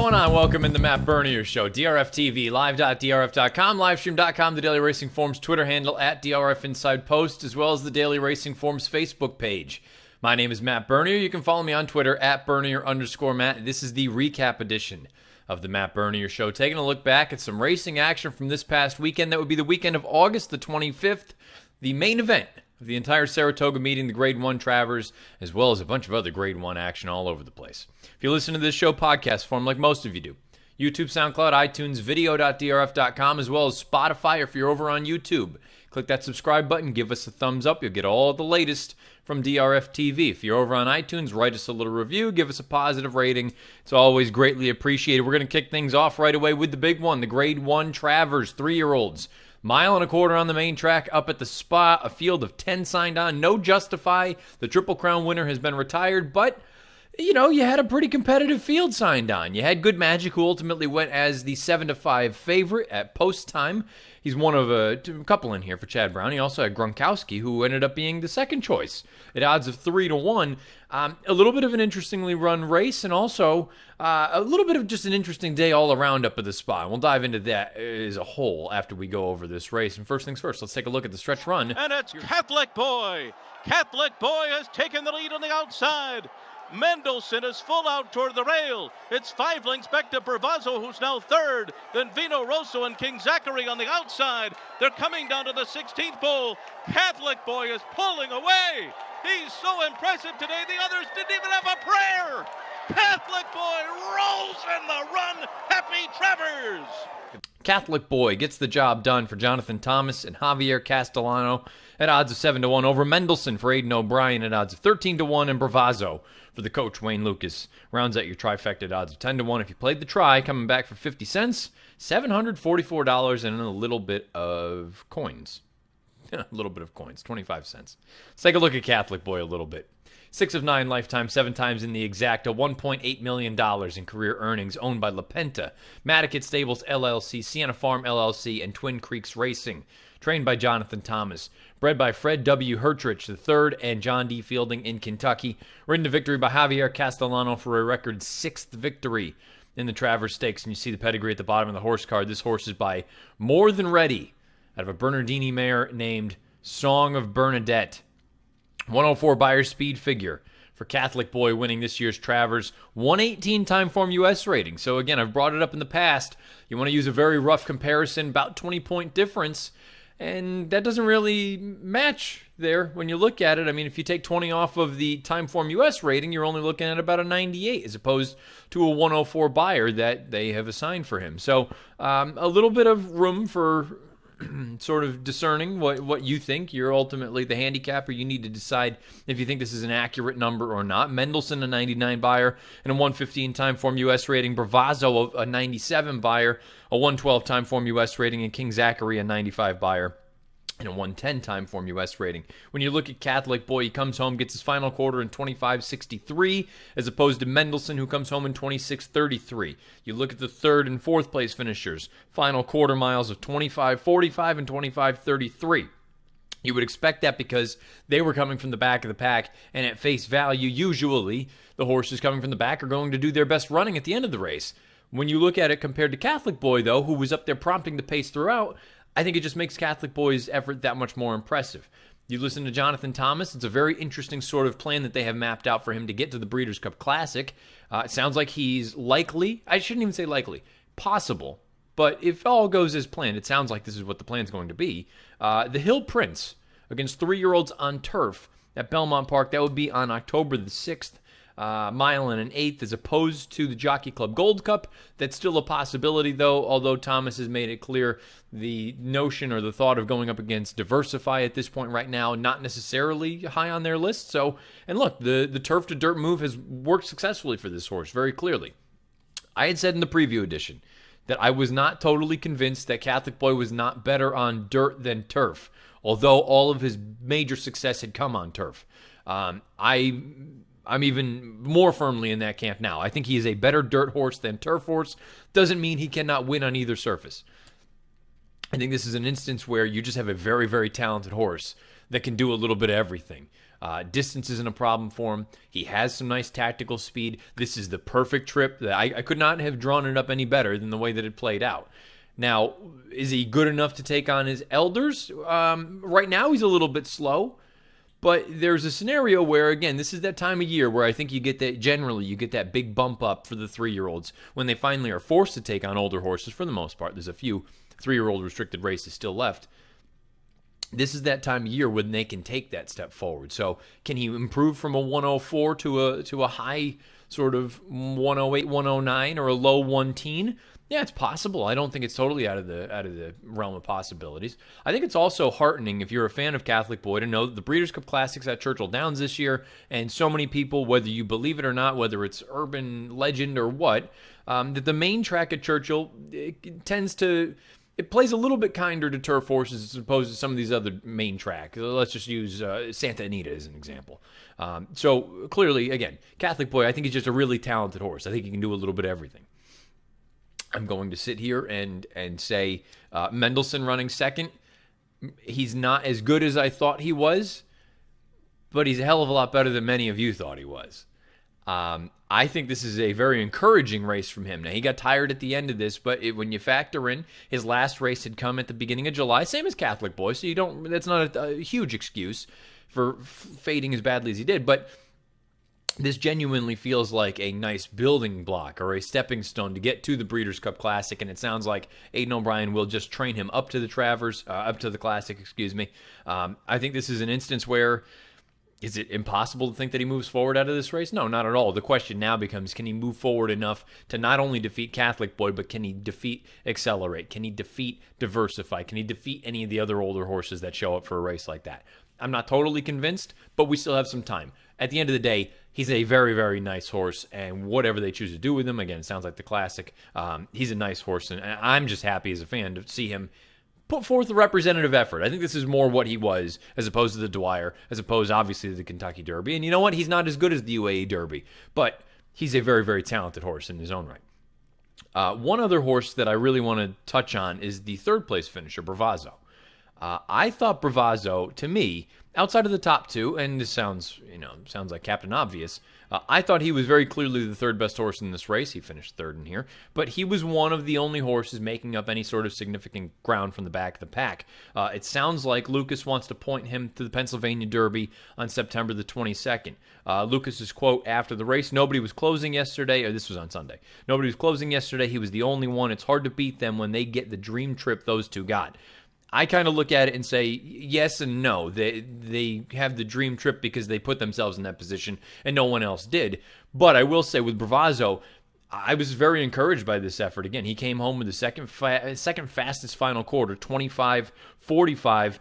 going on? Welcome in the Matt Bernier Show. DRF TV, live.drf.com, livestream.com, the Daily Racing Forum's Twitter handle at DRF Inside Post, as well as the Daily Racing Forum's Facebook page. My name is Matt Bernier. You can follow me on Twitter at Bernier_Matt. This is the recap edition of the Matt Bernier Show, taking a look back at some racing action from this past weekend. That would be the weekend of August the 25th, the main event of the entire Saratoga meeting, the Grade 1 Travers, as well as a bunch of other Grade 1 action all over the place. If you listen to this show podcast form like most of you do, YouTube, SoundCloud, iTunes, video.drf.com, as well as Spotify. If you're over on YouTube, click that subscribe button, give us a thumbs up. You'll get all the latest from DRF TV. If you're over on iTunes, write us a little review, give us a positive rating. It's always greatly appreciated. We're going to kick things off right away with the big one, the Grade 1 Travers, 3-year-olds. Mile and a quarter on the main track, up at the spot, a field of 10 signed on. No Justify. The Triple Crown winner has been retired, but you know, you had a pretty competitive field signed on. You had Good Magic, who ultimately went as the 7-5 favorite at post time. He's one of a couple in here for Chad Brown. He also had Gronkowski, who ended up being the second choice at odds of 3-1. A little bit of an interestingly run race, and also a little bit of just an interesting day all around up at the spot. We'll dive into that as a whole after we go over this race. And first things first, let's take a look at the stretch run. And it's Catholic Boy. Catholic Boy has taken the lead on the outside. Mendelssohn is full out toward the rail. It's 5 lengths back to Bravazzo, who's now third. Then Vino Rosso and King Zachary on the outside. They're coming down to the 16th pole. Catholic Boy is pulling away. He's so impressive today, the others didn't even have a prayer. Catholic Boy rolls in the run. Happy Travers. Catholic Boy gets the job done for Jonathan Thomas and Javier Castellano at odds of 7-1 over Mendelssohn for Aidan O'Brien at odds of 13-1 and Bravazzo for the coach Wayne Lucas. Rounds out your trifecta at odds of 10-1. If you played the try, coming back for 50 cents, $744 and a little bit of coins. A little bit of coins, 25 cents. Let's take a look at Catholic Boy a little bit. 6 of 9 lifetime, 7 times in the exacta, $1.8 million in career earnings, owned by LaPenta, Madicket Stables LLC, Sienna Farm LLC, and Twin Creeks Racing. Trained by Jonathan Thomas. Bred by Fred W. Hertrich III and John D. Fielding in Kentucky. Ridden to victory by Javier Castellano for a record 6th victory in the Travers Stakes. And you see the pedigree at the bottom of the horse card. This horse is by More Than Ready, out of a Bernardini mare named Song of Bernadette. 104 Beyer speed figure for Catholic Boy, winning this year's Travers. 118 time form U.S. rating. So again, I've brought it up in the past. You want to use a very rough comparison, about 20-point difference. And that doesn't really match there when you look at it. I mean, if you take 20 off of the time form U.S. rating, you're only looking at about a 98 as opposed to a 104 Beyer that they have assigned for him. So a little bit of room for sort of discerning what you think. You're ultimately the handicapper. You need to decide if you think this is an accurate number or not. Mendelssohn, a 99 Beyer, and a 115 time form U.S. rating. Bravazzo, a 97 Beyer, a 112 time form U.S. rating, and King Zachary, a 95 Beyer, and a 110 time form U.S. rating. When you look at Catholic Boy, he comes home, gets his final quarter in 25.63, as opposed to Mendelssohn, who comes home in 26.33. You look at the third and fourth place finishers, final quarter miles of 25.45 and 25.33. You would expect that because they were coming from the back of the pack, and at face value, usually the horses coming from the back are going to do their best running at the end of the race. When you look at it compared to Catholic Boy, though, who was up there prompting the pace throughout, I think it just makes Catholic Boy's effort that much more impressive. You listen to Jonathan Thomas, it's a very interesting sort of plan that they have mapped out for him to get to the Breeders' Cup Classic. It sounds like he's likely, I shouldn't even say likely, possible, but if all goes as planned, it sounds like this is what the plan's going to be. The Hill Prince against 3-year-olds on turf at Belmont Park, that would be on October the 6th. Mile and an eighth as opposed to the Jockey Club Gold Cup. That's still a possibility, though, although Thomas has made it clear the notion or the thought of going up against Diversify at this point right now, not necessarily high on their list. So, and look, the turf to dirt move has worked successfully for this horse, very clearly. I had said in the preview edition that I was not totally convinced that Catholic Boy was not better on dirt than turf, although all of his major success had come on turf. I'm even more firmly in that camp now. I think he is a better dirt horse than turf horse. Doesn't mean he cannot win on either surface. I think this is an instance where you just have a very, very talented horse that can do a little bit of everything. Distance isn't a problem for him. He has some nice tactical speed. This is the perfect trip. That I could not have drawn it up any better than the way that it played out. Now, is he good enough to take on his elders? Right now, he's a little bit slow. But there's a scenario where, again, this is that time of year where I think you get that big bump up for the 3-year-olds when they finally are forced to take on older horses for the most part. There's a few 3-year-old restricted races still left. This is that time of year when they can take that step forward. So can he improve from a 104 to a high sort of 108, 109 or a low 110? Yeah, it's possible. I don't think it's totally out of the realm of possibilities. I think it's also heartening if you're a fan of Catholic Boy to know that the Breeders' Cup Classic's at Churchill Downs this year, and so many people, whether you believe it or not, whether it's urban legend or what, that the main track at Churchill it plays a little bit kinder to turf horses as opposed to some of these other main tracks. Let's just use Santa Anita as an example. So clearly, again, Catholic Boy, I think he's just a really talented horse. I think he can do a little bit of everything. I'm going to sit here and say Mendelssohn running second. He's not as good as I thought he was, but he's a hell of a lot better than many of you thought he was. I think this is a very encouraging race from him. Now, he got tired at the end of this, but when you factor in his last race had come at the beginning of July, same as Catholic Boy, so that's not a huge excuse for fading as badly as he did, but this genuinely feels like a nice building block or a stepping stone to get to the Breeders' Cup Classic, and it sounds like Aidan O'Brien will just train him up to the Classic, excuse me. I think this is an instance where, is it impossible to think that he moves forward out of this race? No, not at all. The question now becomes, can he move forward enough to not only defeat Catholic Boy, but can he defeat Accelerate? Can he defeat Diversify? Can he defeat any of the other older horses that show up for a race like that? I'm not totally convinced, but we still have some time. At the end of the day, he's a very, very nice horse, and whatever they choose to do with him, again, it sounds like the Classic, he's a nice horse, and I'm just happy as a fan to see him put forth a representative effort. I think this is more what he was as opposed to the Dwyer, as opposed, obviously, to the Kentucky Derby. And you know what? He's not as good as the UAE Derby, but he's a very, very talented horse in his own right. One other horse that I really want to touch on is the third-place finisher, Bravazzo. I thought Bravazzo, to me, outside of the top two, and this sounds like Captain Obvious, I thought he was very clearly the third best horse in this race. He finished third in here, but he was one of the only horses making up any sort of significant ground from the back of the pack. It sounds like Lucas wants to point him to the Pennsylvania Derby on September the 22nd. Lucas's quote after the race, nobody was closing yesterday, or this was on Sunday. Nobody was closing yesterday. He was the only one. It's hard to beat them when they get the dream trip those two got. I kind of look at it and say yes and no. They have the dream trip because they put themselves in that position and no one else did. But I will say with Bravazzo, I was very encouraged by this effort. Again, he came home with the second fastest final quarter, 25:45.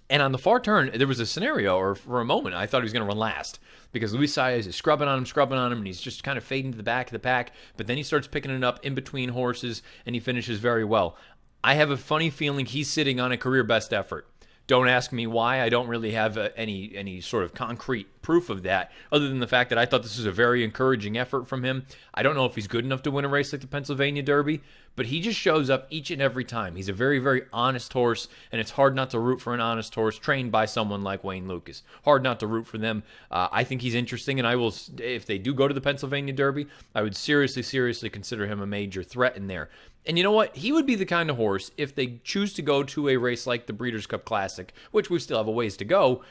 And on the far turn, there was a scenario, or for a moment, I thought he was going to run last because Luis Saez is scrubbing on him, and he's just kind of fading to the back of the pack. But then he starts picking it up in between horses, and he finishes very well. I have a funny feeling he's sitting on a career best effort. Don't ask me why. I don't really have any sort of concrete proof of that, other than the fact that I thought this was a very encouraging effort from him. I don't know if he's good enough to win a race like the Pennsylvania Derby, but he just shows up each and every time. He's a very, very honest horse, and it's hard not to root for an honest horse trained by someone like Wayne Lucas. Hard not to root for them. I think he's interesting, and I will, if they do go to the Pennsylvania Derby, I would seriously consider him a major threat in there. And you know what? He would be the kind of horse, if they choose to go to a race like the Breeders' Cup Classic, which we still have a ways to go,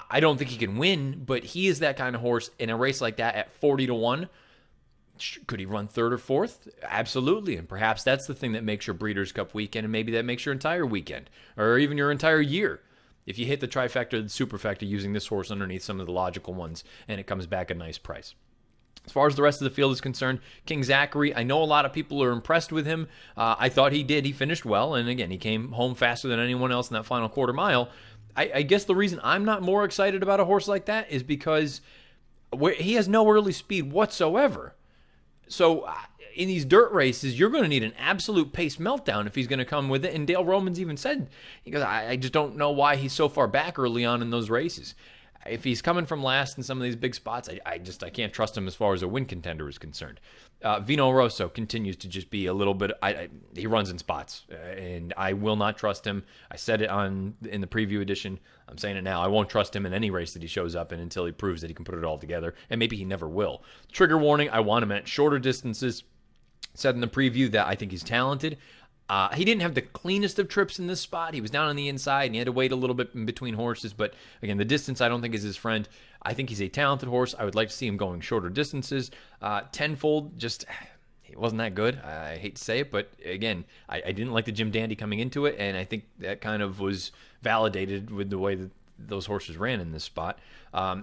I don't think he can win, but he is that kind of horse in a race like that at 40-1. Could he run third or fourth? Absolutely, and perhaps that's the thing that makes your Breeders' Cup weekend, and maybe that makes your entire weekend, or even your entire year. If you hit the trifecta or the superfecta using this horse underneath some of the logical ones, and it comes back a nice price. As far as the rest of the field is concerned, King Zachary, I know a lot of people are impressed with him. I thought he did. He finished well, and again, he came home faster than anyone else in that final quarter mile. I guess the reason I'm not more excited about a horse like that is because he has no early speed whatsoever. So in these dirt races, you're going to need an absolute pace meltdown if he's going to come with it. And Dale Romans even said, he goes, I just don't know why he's so far back early on in those races. if he's coming from last in some of these big spots, I can't trust him as far as a win contender is concerned. Vino Rosso continues to just be a little bit. He runs in spots, and I will not trust him. I said it in the preview edition. I'm saying it now. I won't trust him in any race that he shows up in until he proves that he can put it all together, and maybe he never will. Trigger warning: I want him at shorter distances. Said in the preview that I think he's talented. He didn't have the cleanest of trips in this spot. He was down on the inside, and he had to wait a little bit in between horses. But again, the distance I don't think is his friend. I think he's a talented horse. I would like to see him going shorter distances. Tenfold, just he wasn't that good. I hate to say it, but again, I didn't like the Jim Dandy coming into it, and I think that kind of was validated with the way that those horses ran in this spot.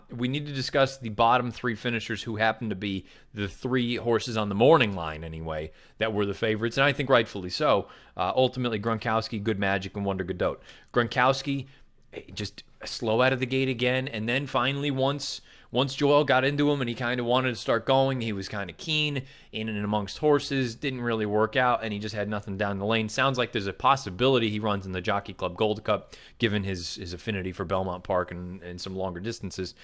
We need to discuss the bottom three finishers who happen to be the three horses on the morning line anyway that were the favorites, and I think rightfully so. Ultimately, Gronkowski, Good Magic, and Wonder Godot. Gronkowski just slow out of the gate again, and then finally once Joel got into him and he kind of wanted to start going, he was kind of keen in and amongst horses, didn't really work out, and he just had nothing down the lane. Sounds like there's a possibility he runs in the Jockey Club Gold Cup, given his affinity for Belmont Park and some longer distances.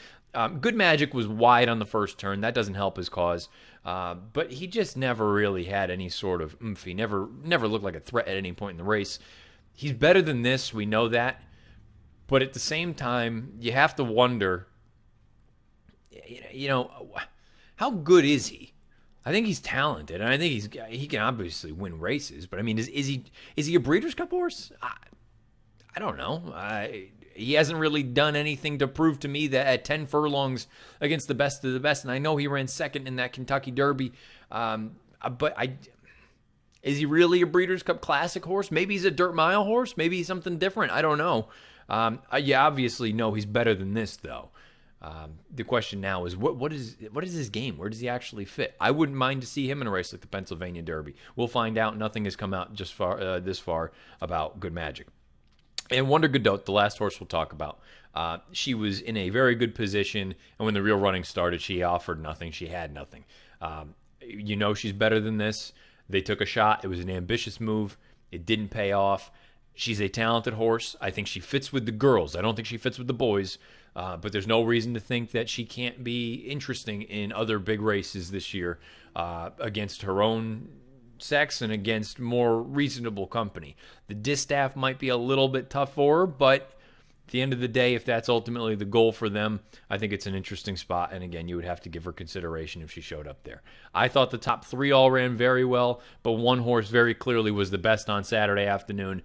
Good Magic was wide on the first turn. That doesn't help his cause, but he just never really had any sort of oomph. He never looked like a threat at any point in the race. He's better than this, we know that, but at the same time, you have to wonder, how good is he? I think he's talented, and I think he can obviously win races. But I mean, is he a Breeders' Cup horse? I don't know. He hasn't really done anything to prove to me that at 10 furlongs against the best of the best. And I know he ran second in that Kentucky Derby, but is he really a Breeders' Cup Classic horse? Maybe he's a dirt mile horse. Maybe he's something different. I don't know. You obviously know he's better than this, though. The question now is what is his game? Where does he actually fit? I wouldn't mind to see him in a race like the Pennsylvania Derby. We'll find out. Nothing has come out this far about Good Magic. And Wonder Godot, the last horse we'll talk about. She was in a very good position, and when the real running started, she offered nothing. She had nothing. She's better than this. They took a shot. It was an ambitious move. It didn't pay off. She's a talented horse. I think she fits with the girls. I don't think she fits with the boys. But there's no reason to think that she can't be interesting in other big races this year against her own sex and against more reasonable company. The distaff might be a little bit tough for her, but at the end of the day, if that's ultimately the goal for them, I think it's an interesting spot. And again, you would have to give her consideration if she showed up there. I thought the top three all ran very well, but one horse very clearly was the best on Saturday afternoon.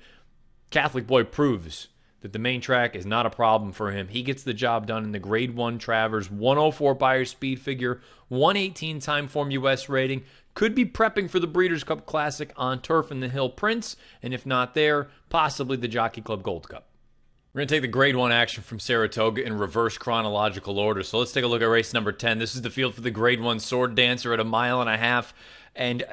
Catholic Boy proves that the main track is not a problem for him. He gets the job done in the Grade 1 Travers, 104 Beyer speed figure, 118 time form US rating. Could be prepping for the Breeders' Cup Classic on turf in the Hill Prince, and if not there, possibly the Jockey Club Gold Cup. We're going to take the Grade 1 action from Saratoga in reverse chronological order. So let's take a look at race number 10. This is the field for the Grade 1 Sword Dancer at 1.5 miles. And,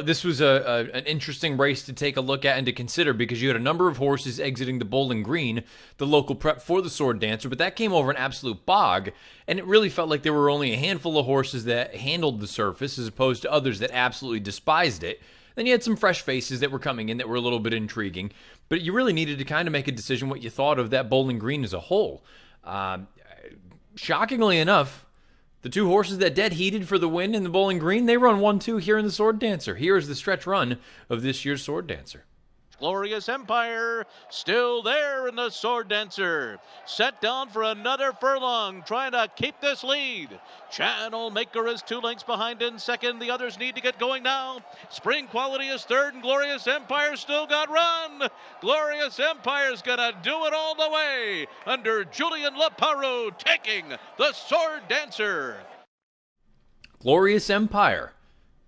this was an interesting race to take a look at and to consider because you had a number of horses exiting the Bowling Green, the local prep for the Sword Dancer, but that came over an absolute bog, and it really felt like there were only a handful of horses that handled the surface as opposed to others that absolutely despised it. Then you had some fresh faces that were coming in that were a little bit intriguing, but you really needed to kind of make a decision what you thought of that Bowling Green as a whole. Shockingly enough, the two horses that dead heated for the win in the Bowling Green, they run 1-2 here in the Sword Dancer. Here is the stretch run of this year's Sword Dancer. Glorious Empire still there in the Sword Dancer. Set down for another furlong, trying to keep this lead. Channel Maker is 2 lengths behind in second. The others need to get going now. Spring Quality is third, and Glorious Empire still got run. Glorious Empire's gonna do it all the way under Julian Leparoux taking the Sword Dancer. Glorious Empire,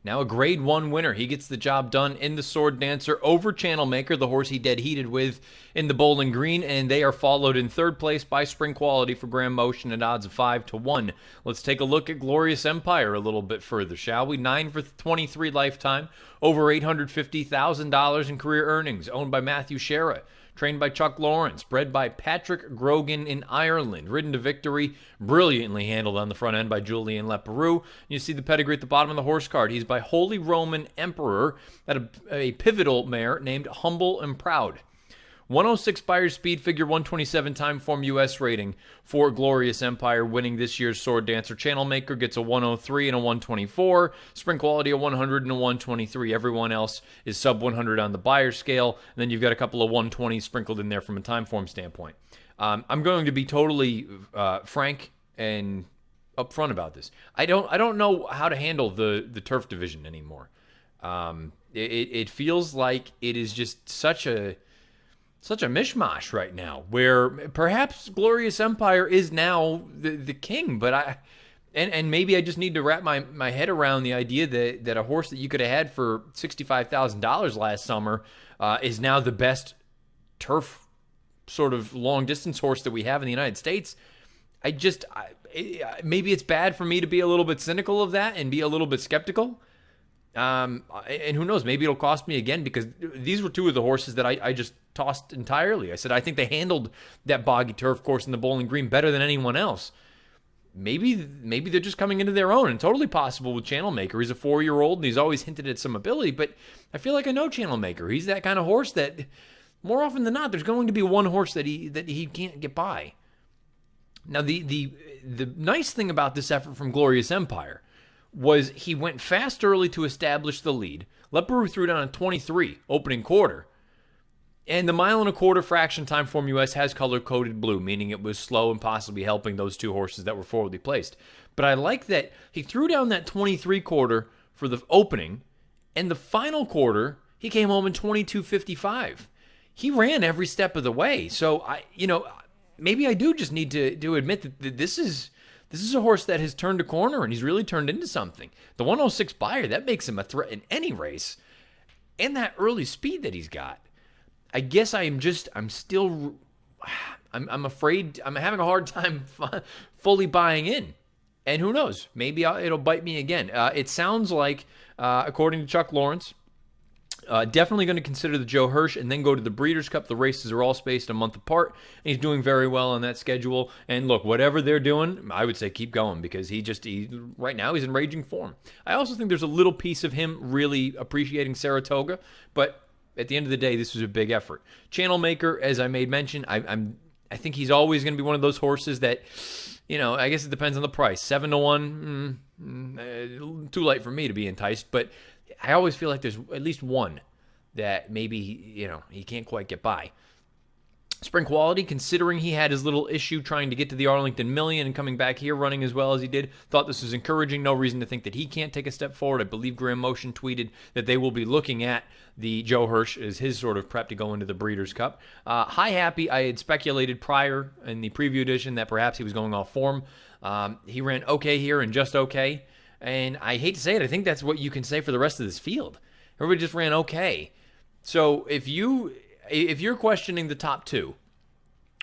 now a Grade 1 winner. He gets the job done in the Sword Dancer over Channel Maker, the horse he dead heated with in the Bowling Green, and they are followed in third place by Spring Quality for Grand Motion at odds of 5-1. Let's take a look at Glorious Empire a little bit further, shall we? 9 for 23 lifetime, over $850,000 in career earnings, owned by Matthew Shera. Trained by Chuck Lawrence, bred by Patrick Grogan in Ireland, ridden to victory, brilliantly handled on the front end by Julian Leparoux. You see the pedigree at the bottom of the horse card. He's by Holy Roman Emperor at a pivotal mare named Humble and Proud. 106 Buyer Speed Figure, 127 Timeform US rating for Glorious Empire, winning this year's Sword Dancer. Channel Maker gets a 103 and a 124. Spring Quality a 100 and a 123. Everyone else is sub 100 on the buyer scale. And then you've got a couple of 120s sprinkled in there from a Timeform standpoint. I'm going to be totally frank and upfront about this. I don't know how to handle the turf division anymore. It feels like it is just such a mishmash right now, where perhaps Glorious Empire is now the king, but and maybe I just need to wrap my head around the idea that a horse that you could have had for $65,000 last summer is now the best turf sort of long distance horse that we have in the United States. Maybe it's bad for me to be a little bit cynical of that and be a little bit skeptical. And who knows, maybe it'll cost me again, because these were two of the horses that I just tossed entirely. I said, I think they handled that boggy turf course in the Bowling Green better than anyone else. Maybe they're just coming into their own, and totally possible with Channel Maker. He's a 4-year-old, and he's always hinted at some ability, but I feel like I know Channel Maker. He's that kind of horse that more often than not, there's going to be one horse that he can't get by. Now, the nice thing about this effort from Glorious Empire was he went fast early to establish the lead. Leparoux threw down a 23 opening quarter. And the 1.25 mile fraction Timeform US has color-coded blue, meaning it was slow and possibly helping those two horses that were forwardly placed. But I like that he threw down that 23 quarter for the opening, and the final quarter, he came home in 22.55. He ran every step of the way. So, maybe I do just need to admit that this is a horse that has turned a corner, and he's really turned into something. The 106 buyer, that makes him a threat in any race. And that early speed that he's got. I guess I'm afraid, I'm having a hard time fully buying in. And who knows, maybe it'll bite me again. It sounds like, according to Chuck Lawrence, definitely going to consider the Joe Hirsch and then go to the Breeders' Cup. The races are all spaced a month apart, and he's doing very well on that schedule. And look, whatever they're doing, I would say keep going, because right now he's in raging form. I also think there's a little piece of him really appreciating Saratoga, but at the end of the day, this was a big effort. Channel Maker, as I made mention, I think he's always going to be one of those horses that, I guess it depends on the price. 7-1, too late for me to be enticed, but I always feel like there's at least one that maybe, he can't quite get by. Spring Quality, considering he had his little issue trying to get to the Arlington Million and coming back here running as well as he did, thought this was encouraging. No reason to think that he can't take a step forward. I believe Graham Motion tweeted that they will be looking at the Joe Hirsch as his sort of prep to go into the Breeders' Cup. High Happy, I had speculated prior in the preview edition that perhaps he was going off form. He ran okay here and just okay. And I hate to say it, I think that's what you can say for the rest of this field. Everybody just ran okay. So if you're questioning the top two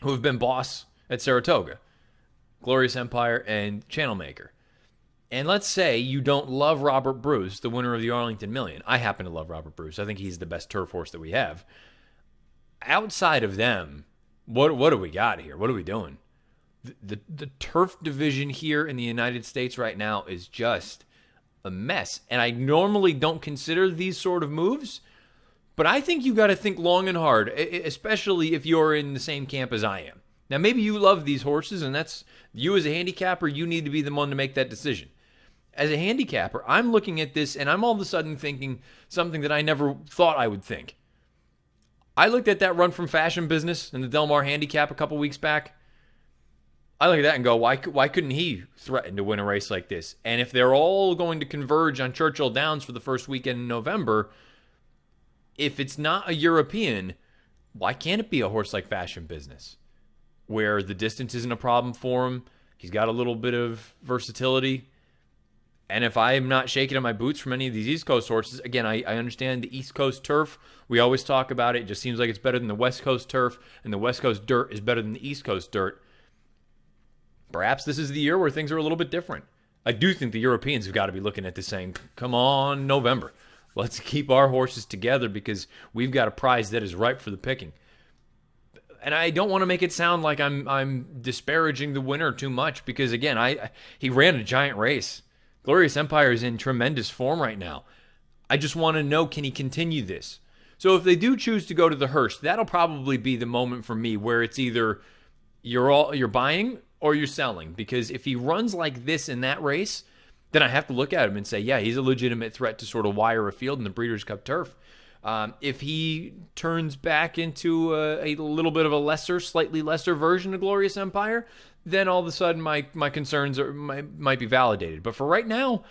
who have been boss at Saratoga, Glorious Empire and Channel Maker, and let's say you don't love Robert Bruce, the winner of the Arlington Million. I happen to love Robert Bruce. I think he's the best turf horse that we have. Outside of them, what do we got here? What are we doing? The turf division here in the United States right now is just a mess. And I normally don't consider these sort of moves, but I think you got to think long and hard, especially if you're in the same camp as I am. Now, maybe you love these horses, and that's you as a handicapper, you need to be the one to make that decision. As a handicapper, I'm looking at this, and I'm all of a sudden thinking something that I never thought I would think. I looked at that run from Fashion Business in the Del Mar Handicap a couple weeks back. I look at that and go, why couldn't he threaten to win a race like this? And if they're all going to converge on Churchill Downs for the first weekend in November, if it's not a European, why can't it be a horse like Fashion Business, where the distance isn't a problem for him? He's got a little bit of versatility. And if I am not shaking in my boots from any of these East Coast horses, again, I understand the East Coast turf. We always talk about it. It just seems like it's better than the West Coast turf, and the West Coast dirt is better than the East Coast dirt. Perhaps this is the year where things are a little bit different. I do think the Europeans have got to be looking at this saying, come on, November. Let's keep our horses together because we've got a prize that is ripe for the picking. And I don't want to make it sound like I'm disparaging the winner too much because, again, he ran a giant race. Glorious Empire is in tremendous form right now. I just want to know, can he continue this? So if they do choose to go to the hearse, that'll probably be the moment for me where it's either you're buying or you're selling. Because if he runs like this in that race, then I have to look at him and say, yeah, he's a legitimate threat to sort of wire a field in the Breeders' Cup turf. If he turns back into a little bit of a slightly lesser version of Glorious Empire, then all of a sudden my concerns might be validated. But for right now,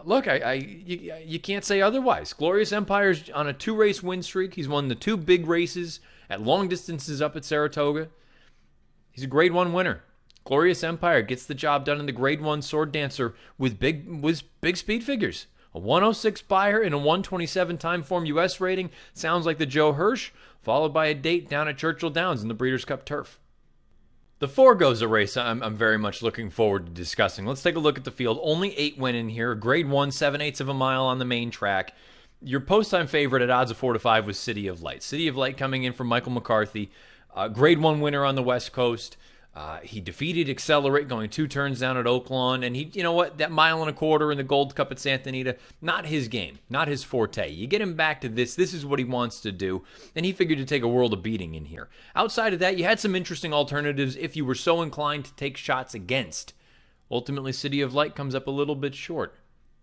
look, you can't say otherwise. Glorious Empire's on a 2-race win streak. He's won the 2 big races at long distances up at Saratoga. He's a Grade 1 winner. Glorious Empire gets the job done in the Grade 1 Sword Dancer with big speed figures. A 106 buyer and a 127 time form U.S. rating. Sounds like the Joe Hirsch, followed by a date down at Churchill Downs in the Breeders' Cup turf. The Forego's a race I'm very much looking forward to discussing. Let's take a look at the field. Only 8 winning here. Grade 1, 7/8 of a mile on the main track. Your post-time favorite at odds of 4-5 was City of Light. City of Light coming in from Michael McCarthy. Grade 1 winner on the West Coast. He defeated Accelerate going 2 turns down at Oaklawn, and he, you know what, that 1.25 miles in the Gold Cup at Santa Anita, not his game, not his forte. You get him back to this is what he wants to do, and he figured to take a world of beating in here. Outside of that, you had some interesting alternatives if you were so inclined to take shots against. Ultimately, City of Light comes up a little bit short.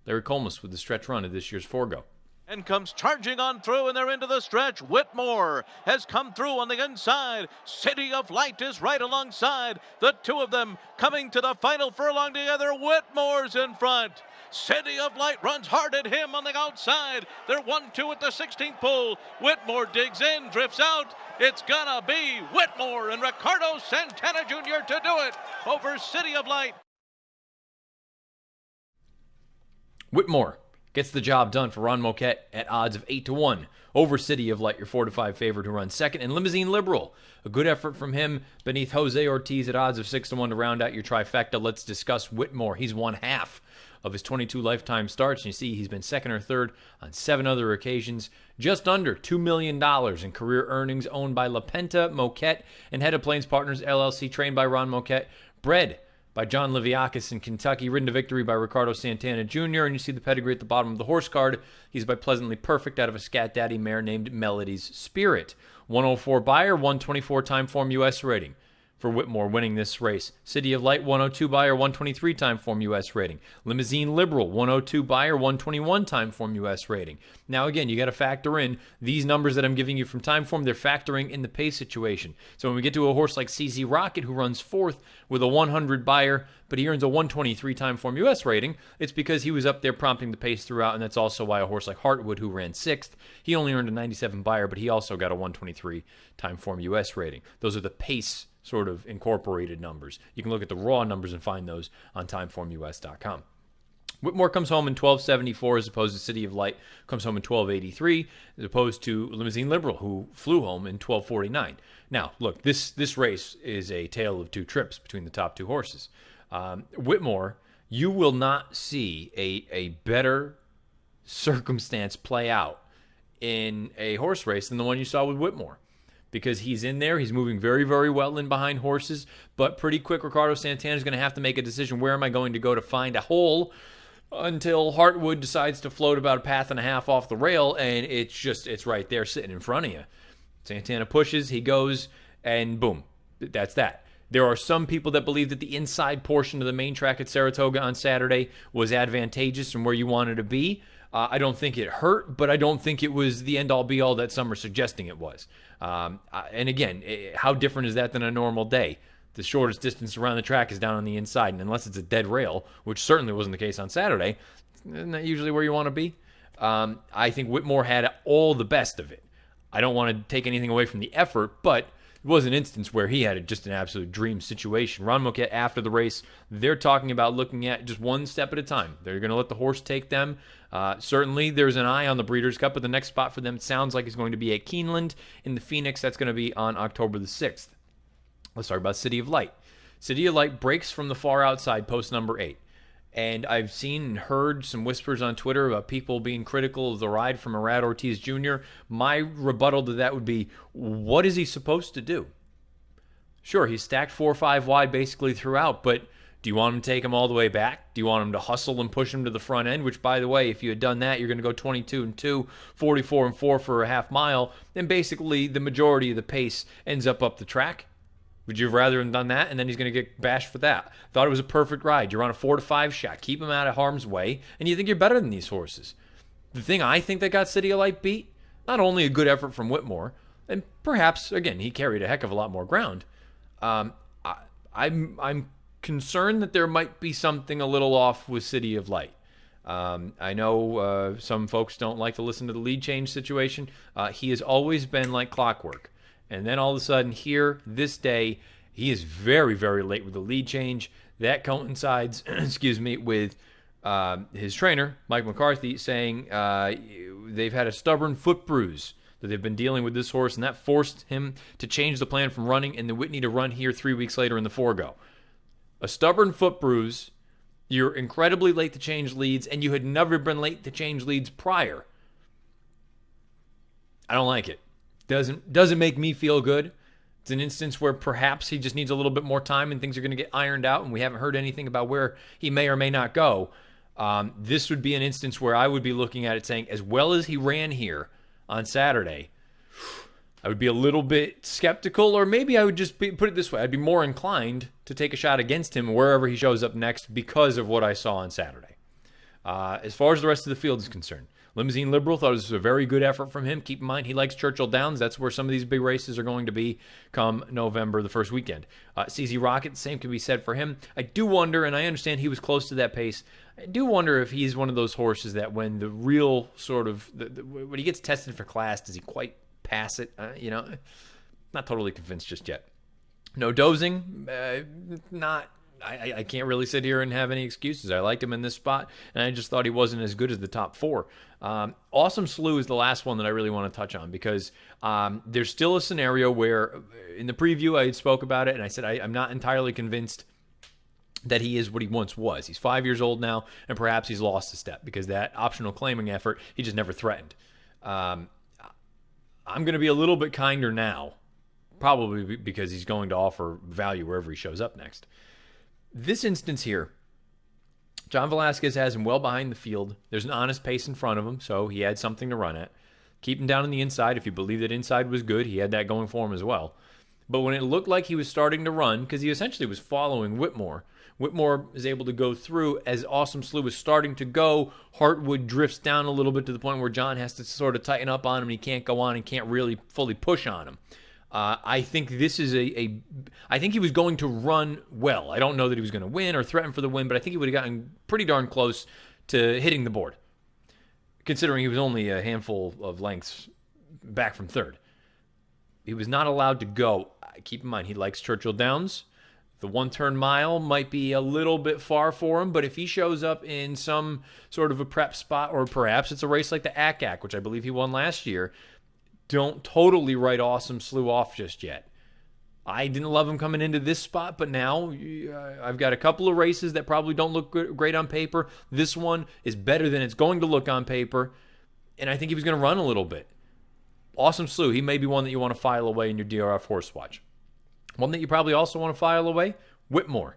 Larry Colmus with the stretch run of this year's Forego. And comes charging on through, and they're into the stretch. Whitmore has come through on the inside. City of Light is right alongside. The two of them coming to the final furlong together. Whitmore's in front. City of Light runs hard at him on the outside. They're 1-2 at the 16th pole. Whitmore digs in, drifts out. It's gonna be Whitmore and Ricardo Santana Jr. to do it over City of Light. Whitmore gets the job done for Ron Moquette at odds of 8-1 over City of Light, your 4-5 favorite who runs second. And Limousine Liberal, a good effort from him beneath Jose Ortiz at odds of 6-1 to round out your trifecta. Let's discuss Whitmore. He's won half of his 22 lifetime starts. And you see he's been second or third on 7 other occasions. Just under $2 million in career earnings, owned by La Penta, Moquette, and Head of Plains Partners LLC, trained by Ron Moquette. Bred by John Liviakis in Kentucky, ridden to victory by Ricardo Santana Jr., and you see the pedigree at the bottom of the horse card. He's by Pleasantly Perfect out of a Scat Daddy mare named Melody's Spirit. 104 buyer, 124 time form U.S. rating for Whitmore winning this race. City of Light, 102 buyer, 123 time form U.S. rating. Limousine Liberal, 102 buyer, 121 time form U.S. rating. Now again, you got to factor in these numbers that I'm giving you from time form. They're factoring in the pace situation. So when we get to a horse like CZ Rocket, who runs 4th with a 100 buyer, but he earns a 123 time form U.S. rating, it's because he was up there prompting the pace throughout, and that's also why a horse like Heartwood, who ran 6th, he only earned a 97 buyer, but he also got a 123 time form U.S. rating. Those are the pace sort of incorporated numbers. You can look at the raw numbers and find those on timeformus.com. Whitmore comes home in 1274 as opposed to City of Light comes home in 1283 as opposed to Limousine Liberal, who flew home in 1249. Now, look, this race is a tale of 2 trips between the top 2 horses. Whitmore, you will not see a better circumstance play out in a horse race than the one you saw with Whitmore. Because he's in there, he's moving very, very well in behind horses, but pretty quick Ricardo Santana is going to have to make a decision. Where am I going to go to find a hole until Heartwood decides to float about a path and a half off the rail, and it's right there sitting in front of you. Santana pushes, he goes, and boom, that's that. There are some people that believe that the inside portion of the main track at Saratoga on Saturday was advantageous from where you wanted to be. I don't think it hurt, but I don't think it was the end-all be-all that some are suggesting it was. And again, how different is that than a normal day? The shortest distance around the track is down on the inside, and unless it's a dead rail, which certainly wasn't the case on Saturday, isn't that usually where you want to be? I think Whitmore had all the best of it. I don't want to take anything away from the effort, but it was an instance where he had just an absolute dream situation. Ron Moquette, after the race, they're talking about looking at just one step at a time. They're going to let the horse take them. Certainly, there's an eye on the Breeders' Cup, but the next spot for them sounds like it's going to be at Keeneland in the Phoenix. That's going to be on October the 6th. Let's talk about City of Light. City of Light breaks from the far outside, post number 8. And I've seen and heard some whispers on Twitter about people being critical of the ride from Arad Ortiz Jr. My rebuttal to that would be, what is he supposed to do? Sure, he's stacked 4 or 5 wide basically throughout, but Do you want him to take him all the way back? Do you want him to hustle and push him to the front end? Which, by the way, if you had done that, you're going to go 22-2, 44-4 for a half mile, and basically the majority of the pace ends up the track. Would you have rather him done that? And then he's going to get bashed for that. Thought it was a perfect ride. You're on a 4-5 shot. Keep him out of harm's way, and you think you're better than these horses. The thing I think that got City of Light beat, not only a good effort from Whitmore, and perhaps, again, he carried a heck of a lot more ground. I'm concerned that there might be something a little off with City of Light. I know some folks don't like to listen to the lead change situation. He has always been like clockwork. And then all of a sudden here, this day, he is very, very late with the lead change. That coincides, with his trainer, Mike McCarthy, saying they've had a stubborn foot bruise that they've been dealing with this horse, and that forced him to change the plan from running in the Whitney to run here 3 weeks later in the Forego. A stubborn foot bruise, you're incredibly late to change leads, and you had never been late to change leads prior. I don't like it. Doesn't make me feel good. It's an instance where perhaps he just needs a little bit more time and things are going to get ironed out, and we haven't heard anything about where he may or may not go. This would be an instance where I would be looking at it saying, as well as he ran here on Saturday, I would be a little bit skeptical, or maybe I would just put it this way. I'd be more inclined to take a shot against him wherever he shows up next because of what I saw on Saturday. As far as the rest of the field is concerned, Limousine Liberal thought it was a very good effort from him. Keep in mind, he likes Churchill Downs. That's where some of these big races are going to be come November, the first weekend. CZ Rocket, same can be said for him. I do wonder, and I understand he was close to that pace, I do wonder if he's one of those horses that when the real sort of, when he gets tested for class, does he quite pass it? Not totally convinced just yet. No dozing, I can't really sit here and have any excuses. I liked him in this spot, and I just thought he wasn't as good as the top four. Awesome Slew is the last one that I really want to touch on because there's still a scenario where in the preview I spoke about it, and I said I'm not entirely convinced that he is what he once was. He's 5 years old now, and perhaps he's lost a step because that optional claiming effort, he just never threatened. I'm going to be a little bit kinder now, probably because he's going to offer value wherever he shows up next. This instance here, John Velasquez has him well behind the field. There's an honest pace in front of him, so he had something to run at. Keep him down on the inside. If you believe that inside was good, he had that going for him as well. But when it looked like he was starting to run, because he essentially was following Whitmore is able to go through. As Awesome Slew was starting to go, Heartwood drifts down a little bit to the point where John has to sort of tighten up on him, and he can't go on and can't really fully push on him. I think this is I think he was going to run well. I don't know that he was going to win or threaten for the win, but I think he would have gotten pretty darn close to hitting the board, considering he was only a handful of lengths back from third. He was not allowed to go. Keep in mind, he likes Churchill Downs. The one-turn mile might be a little bit far for him, but if he shows up in some sort of a prep spot, or perhaps it's a race like the ACAC, which I believe he won last year, don't totally write Awesome Slew off just yet. I didn't love him coming into this spot, but now I've got a couple of races that probably don't look great on paper. This one is better than it's going to look on paper, and I think he was going to run a little bit. Awesome Slew, he may be one that you want to file away in your DRF horse watch. One that you probably also want to file away, Whitmore.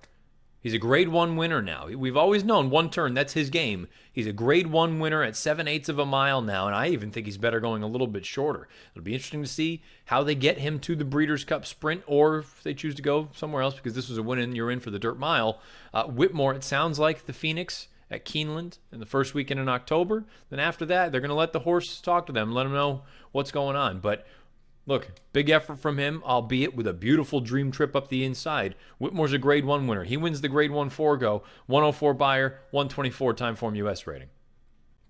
He's a grade 1 winner now. We've always known one turn, that's his game. He's a grade 1 winner at 7/8 of a mile now, and I even think he's better going a little bit shorter. It'll be interesting to see how they get him to the Breeders' Cup Sprint, or if they choose to go somewhere else, because this was a win and you're in for the dirt mile. Whitmore, it sounds like the Phoenix at Keeneland in the first weekend in October. Then after that, they're going to let the horse talk to them, let them know what's going on. But look, big effort from him, albeit with a beautiful dream trip up the inside. Whitmore's a grade 1 winner. He wins the grade 1 Forego, 104 Beyer, 124 Timeform US rating.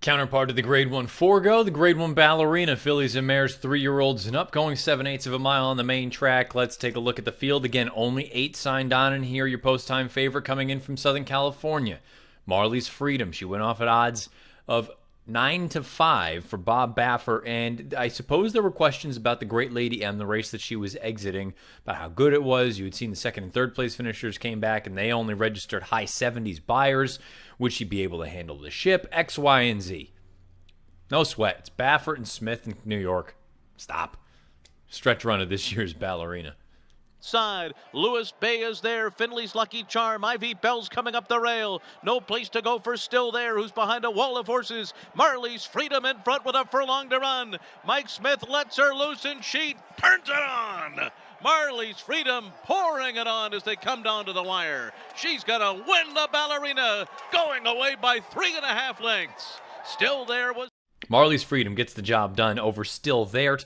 Counterpart to the grade 1 Forego, the grade 1 Ballerina, fillies and mares 3-year-olds and up, going 7/8 of a mile on the main track. Let's take a look at the field. Again, only 8 signed on in here. Your post-time favorite coming in from Southern California, Marley's Freedom. She went off at odds of 9-5 for Bob Baffer, and I suppose there were questions about the Great Lady and the race that she was exiting, about how good it was. You had seen the second and third place finishers came back, and they only registered high 70s buyers. Would she be able to handle the ship? X, Y, and Z. No sweat. It's Baffert and Smith in New York. Stop. Stretch run of this year's Ballerina. outside. Lewis Bay is there. Finley's Lucky Charm. Ivy Bell's coming up the rail. No place to go for Still There, who's behind a wall of horses. Marley's Freedom in front with a furlong to run. Mike Smith lets her loose and she turns it on. Marley's Freedom pouring it on as they come down to the wire. She's going to win the Ballerina, going away by 3.5 lengths. Still There was... Marley's Freedom gets the job done over Still There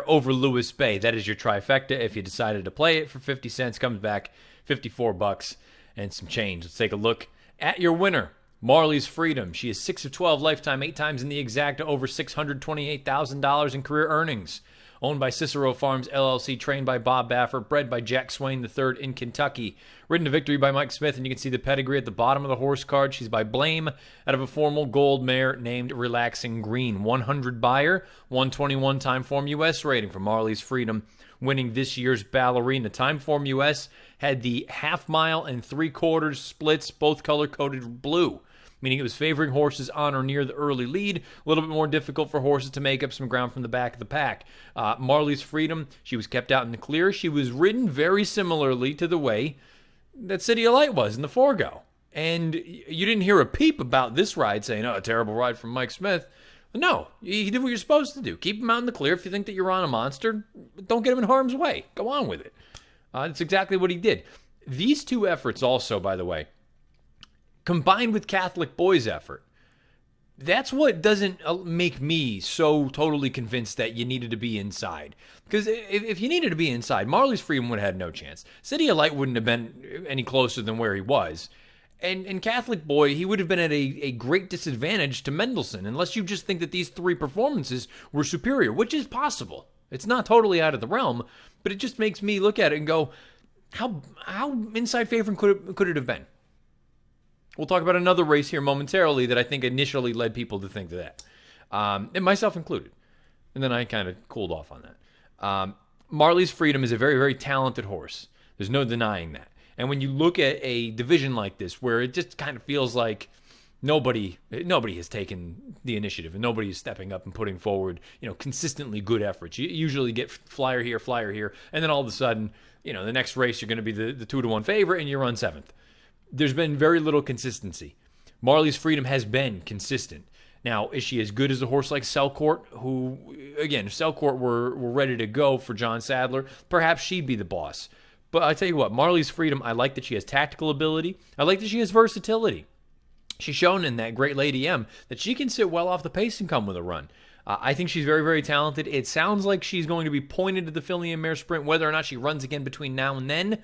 over Lewis Bay. That is your trifecta. If you decided to play it for 50 cents, comes back $54 and some change. Let's take a look at your winner, Marley's Freedom. She is 6 of 12 lifetime, 8 times in the exacta, over $628,000 in career earnings. Owned by Cicero Farms, LLC, trained by Bob Baffert, bred by Jack Swain III in Kentucky. Ridden to victory by Mike Smith, and you can see the pedigree at the bottom of the horse card. She's by Blame out of a formal gold mare named Relaxing Green. 100 buyer, 121 time form U.S. rating for Marley's Freedom, winning this year's Ballerina. Time form U.S. had the half-mile and three-quarters splits, both color-coded blue, meaning it was favoring horses on or near the early lead. A little bit more difficult for horses to make up some ground from the back of the pack. Marley's Freedom, she was kept out in the clear. She was ridden very similarly to the way that City of Light was in the Forego. And you didn't hear a peep about this ride saying, oh, a terrible ride from Mike Smith. No, he did what you're supposed to do. Keep him out in the clear. If you think that you're on a monster, don't get him in harm's way. Go on with it. That's exactly what he did. These two efforts also, by the way, combined with Catholic Boy's effort, that's what doesn't make me so totally convinced that you needed to be inside. Because if you needed to be inside, Marley's Freedom would have had no chance. City of Light wouldn't have been any closer than where he was. And Catholic Boy, he would have been at a great disadvantage to Mendelssohn, unless you just think that these three performances were superior, which is possible. It's not totally out of the realm, but it just makes me look at it and go, how inside favoring could it have been? We'll talk about another race here momentarily that I think initially led people to think that, and myself included. And then I kind of cooled off on that. Marley's Freedom is a very, very talented horse. There's no denying that. And when you look at a division like this, where it just kind of feels like nobody has taken the initiative and nobody is stepping up and putting forward, consistently good efforts. You usually get flyer here, and then all of a sudden, the next race you're going to be the 2-1 favorite and you run 7th. There's been very little consistency. Marley's Freedom has been consistent. Now, is she as good as a horse like Selcourt, who, again, if Selcourt were ready to go for John Sadler, perhaps she'd be the boss. But I tell you what, Marley's Freedom, I like that she has tactical ability. I like that she has versatility. She's shown in that Great Lady M that she can sit well off the pace and come with a run. I think she's very, very talented. It sounds like she's going to be pointed to the Filly and Mare Sprint. Whether or not she runs again between now and then,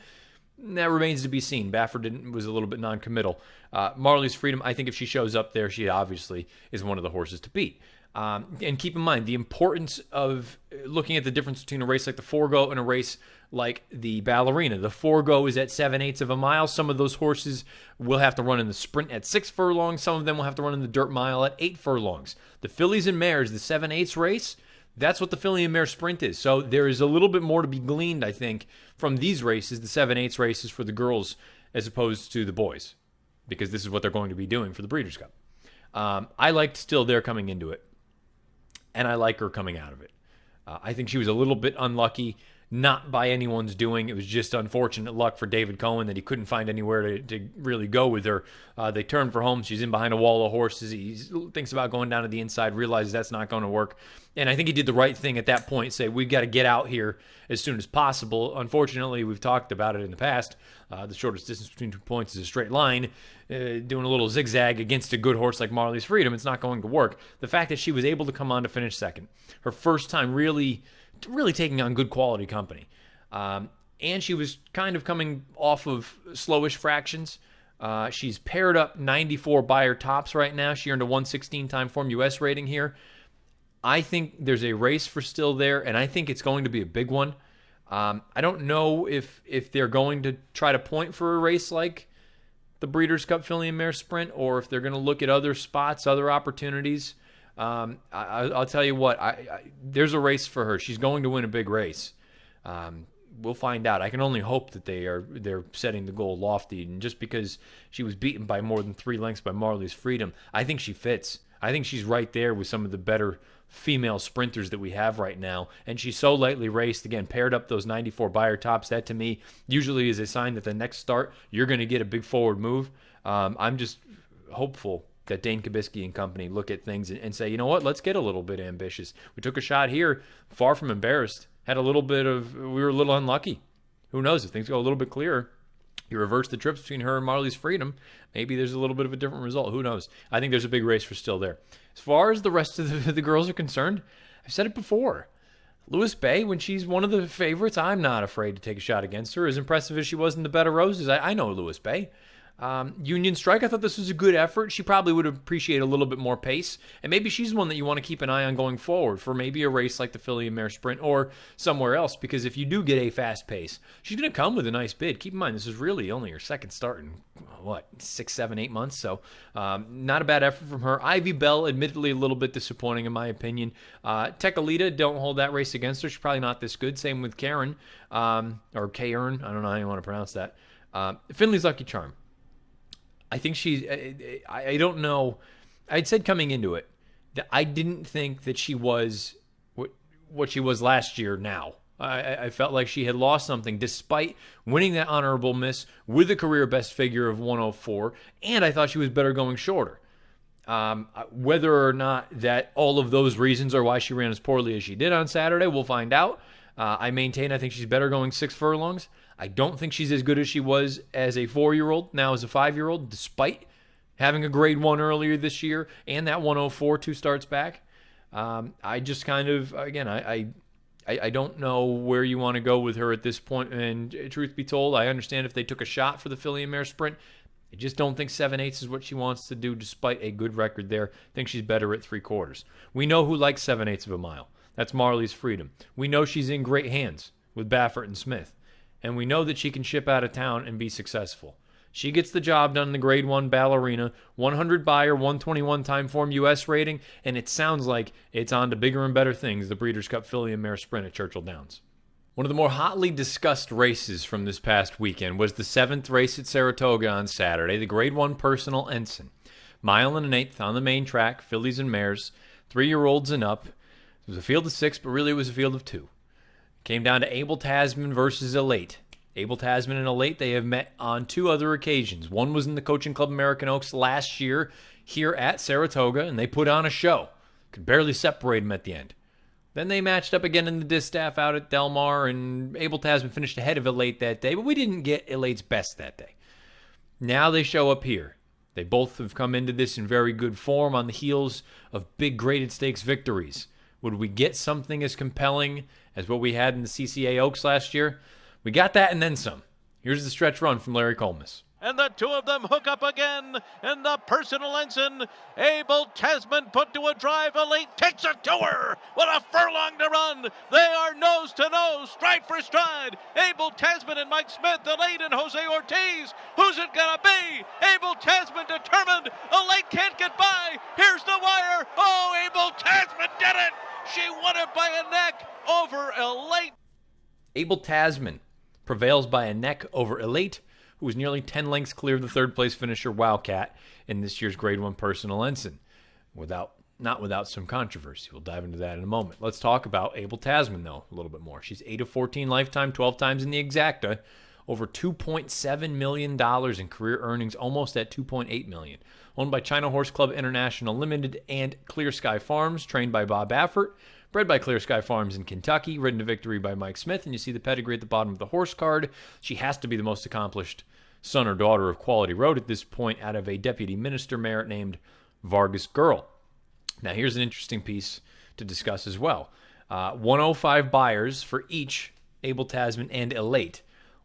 that remains to be seen. Baffert was a little bit non-committal. Marley's Freedom, I think if she shows up there, she obviously is one of the horses to beat. And keep in mind the importance of looking at the difference between a race like the Forego and a race like the Ballerina. The Forego is at 7/8 of a mile. Some of those horses will have to run in the sprint at 6 furlongs. Some of them will have to run in the dirt mile at 8 furlongs. The Fillies and Mares, the 7/8 race, that's what the Filly and Mare Sprint is. So there is a little bit more to be gleaned, I think, from these races, the 7/8 races for the girls as opposed to the boys, because this is what they're going to be doing for the Breeders' Cup. I liked Still There coming into it, and I like her coming out of it. I think she was a little bit unlucky, not by anyone's doing. It was just unfortunate luck for David Cohen that he couldn't find anywhere to really go with her. They turned for home. She's in behind a wall of horses. He thinks about going down to the inside, realizes that's not going to work. And I think he did the right thing at that point, say, we've got to get out here as soon as possible. Unfortunately, we've talked about it in the past. The shortest distance between 2 points is a straight line. Doing a little zigzag against a good horse like Marley's Freedom, it's not going to work. The fact that she was able to come on to finish second, her first time really taking on good quality company. And she was kind of coming off of slowish fractions. She's paired up 94 buyer tops right now. She earned a 116 time form U.S. rating here. I think there's a race for Still There, and I think it's going to be a big one. I don't know if they're going to try to point for a race like the Breeders' Cup Filly and Mare Sprint, or if they're going to look at other spots, other opportunities. I'll tell you what, there's a race for her. She's going to win a big race. We'll find out. I can only hope that they're setting the goal lofty. And just because she was beaten by more than 3 lengths by Marley's Freedom, I think she fits. I think she's right there with some of the better female sprinters that we have right now. And she's so lightly raced, again, paired up those 94 Beyer tops. That to me usually is a sign that the next start, you're going to get a big forward move. I'm just hopeful that Dane Kabisky and company look at things and say, you know what, let's get a little bit ambitious. We took a shot here, far from embarrassed. We were a little unlucky. Who knows, if things go a little bit clearer, you reverse the trips between her and Marley's Freedom, maybe there's a little bit of a different result. Who knows? I think there's a big race for still there. As far as the rest of the girls are concerned, I've said it before. Lewis Bay, when she's one of the favorites, I'm not afraid to take a shot against her. As impressive as she was in the Bed of Roses, I know Lewis Bay. Union Strike, I thought this was a good effort. She probably would appreciate a little bit more pace, and maybe she's one that you want to keep an eye on going forward for maybe a race like the Filly and Mare Sprint or somewhere else, because if you do get a fast pace, she's going to come with a nice bid. Keep in mind, this is really only her second start in, 6, 7, 8 months, so not a bad effort from her. Ivy Bell, admittedly a little bit disappointing in my opinion. Tekalita, don't hold that race against her. She's probably not this good. Same with Karen, or Karen, I don't know how you want to pronounce that. Finley's Lucky Charm. I think I don't know. I'd said coming into it that I didn't think that she was what she was last year now. I felt like she had lost something despite winning that honorable miss with a career best figure of 104, and I thought she was better going shorter. Whether or not that all of those reasons are why she ran as poorly as she did on Saturday, we'll find out. I think she's better going 6 furlongs. I don't think she's as good as she was as a 4-year-old, now as a 5-year-old, despite having a grade 1 earlier this year and that 104 2 starts back. I just kind of, again, I don't know where you want to go with her at this point. And truth be told, I understand if they took a shot for the Filly and Mare Sprint. I just don't think 7/8 is what she wants to do, despite a good record there. I think she's better at 3/4. We know who likes 7/8 of a mile. That's Marley's Freedom. We know she's in great hands with Baffert and Smith. And we know that she can ship out of town and be successful. She gets the job done in the Grade 1 Ballerina, 100 Beyer, 121 time form U.S. rating, and it sounds like it's on to bigger and better things, the Breeders' Cup Filly and Mare Sprint at Churchill Downs. One of the more hotly discussed races from this past weekend was the 7th race at Saratoga on Saturday, the Grade 1 Personal Ensign. 1 1/8 on the main track, fillies and mares, 3-year-olds and up. It was a field of 6, but really it was a field of 2. Came down to Abel Tasman versus Elate. Abel Tasman and Elate, they have met on 2 other occasions. One was in the Coaching Club American Oaks last year here at Saratoga, and they put on a show. Could barely separate them at the end. Then they matched up again in the distaff out at Del Mar, and Abel Tasman finished ahead of Elate that day, but we didn't get Elate's best that day. Now they show up here. They both have come into this in very good form on the heels of big graded stakes victories. Would we get something as compelling as what we had in the CCA Oaks last year? We got that and then some. Here's the stretch run from Larry Colmus. And the 2 of them hook up again in the Personal Ensign. Abel Tasman put to a drive. Elate takes it to her with a furlong to run. They are nose to nose, stride for stride. Abel Tasman and Mike Smith, Elate and Jose Ortiz. Who's it gonna be? Abel Tasman determined. Elate can't get by. Here's the wire. Oh, Abel Tasman did it. She won it by a neck over Elate. Abel Tasman prevails by a neck over Elate, who was nearly 10 lengths clear of the 3rd place finisher Wildcat in this year's Grade 1 Personal Ensign. Not without some controversy. We'll dive into that in a moment. Let's talk about Abel Tasman, though, a little bit more. She's 8 of 14 lifetime, 12 times in the exacta, over $2.7 million in career earnings, almost at $2.8 million. Owned by China Horse Club International Limited and Clear Sky Farms, trained by Bob Baffert. Bred by Clear Sky Farms in Kentucky, ridden to victory by Mike Smith, and you see the pedigree at the bottom of the horse card. She has to be the most accomplished son or daughter of Quality Road at this point out of a deputy minister mare named Vargas Girl. Now here's an interesting piece to discuss as well. 105 Beyers for each Abel Tasman and Elate.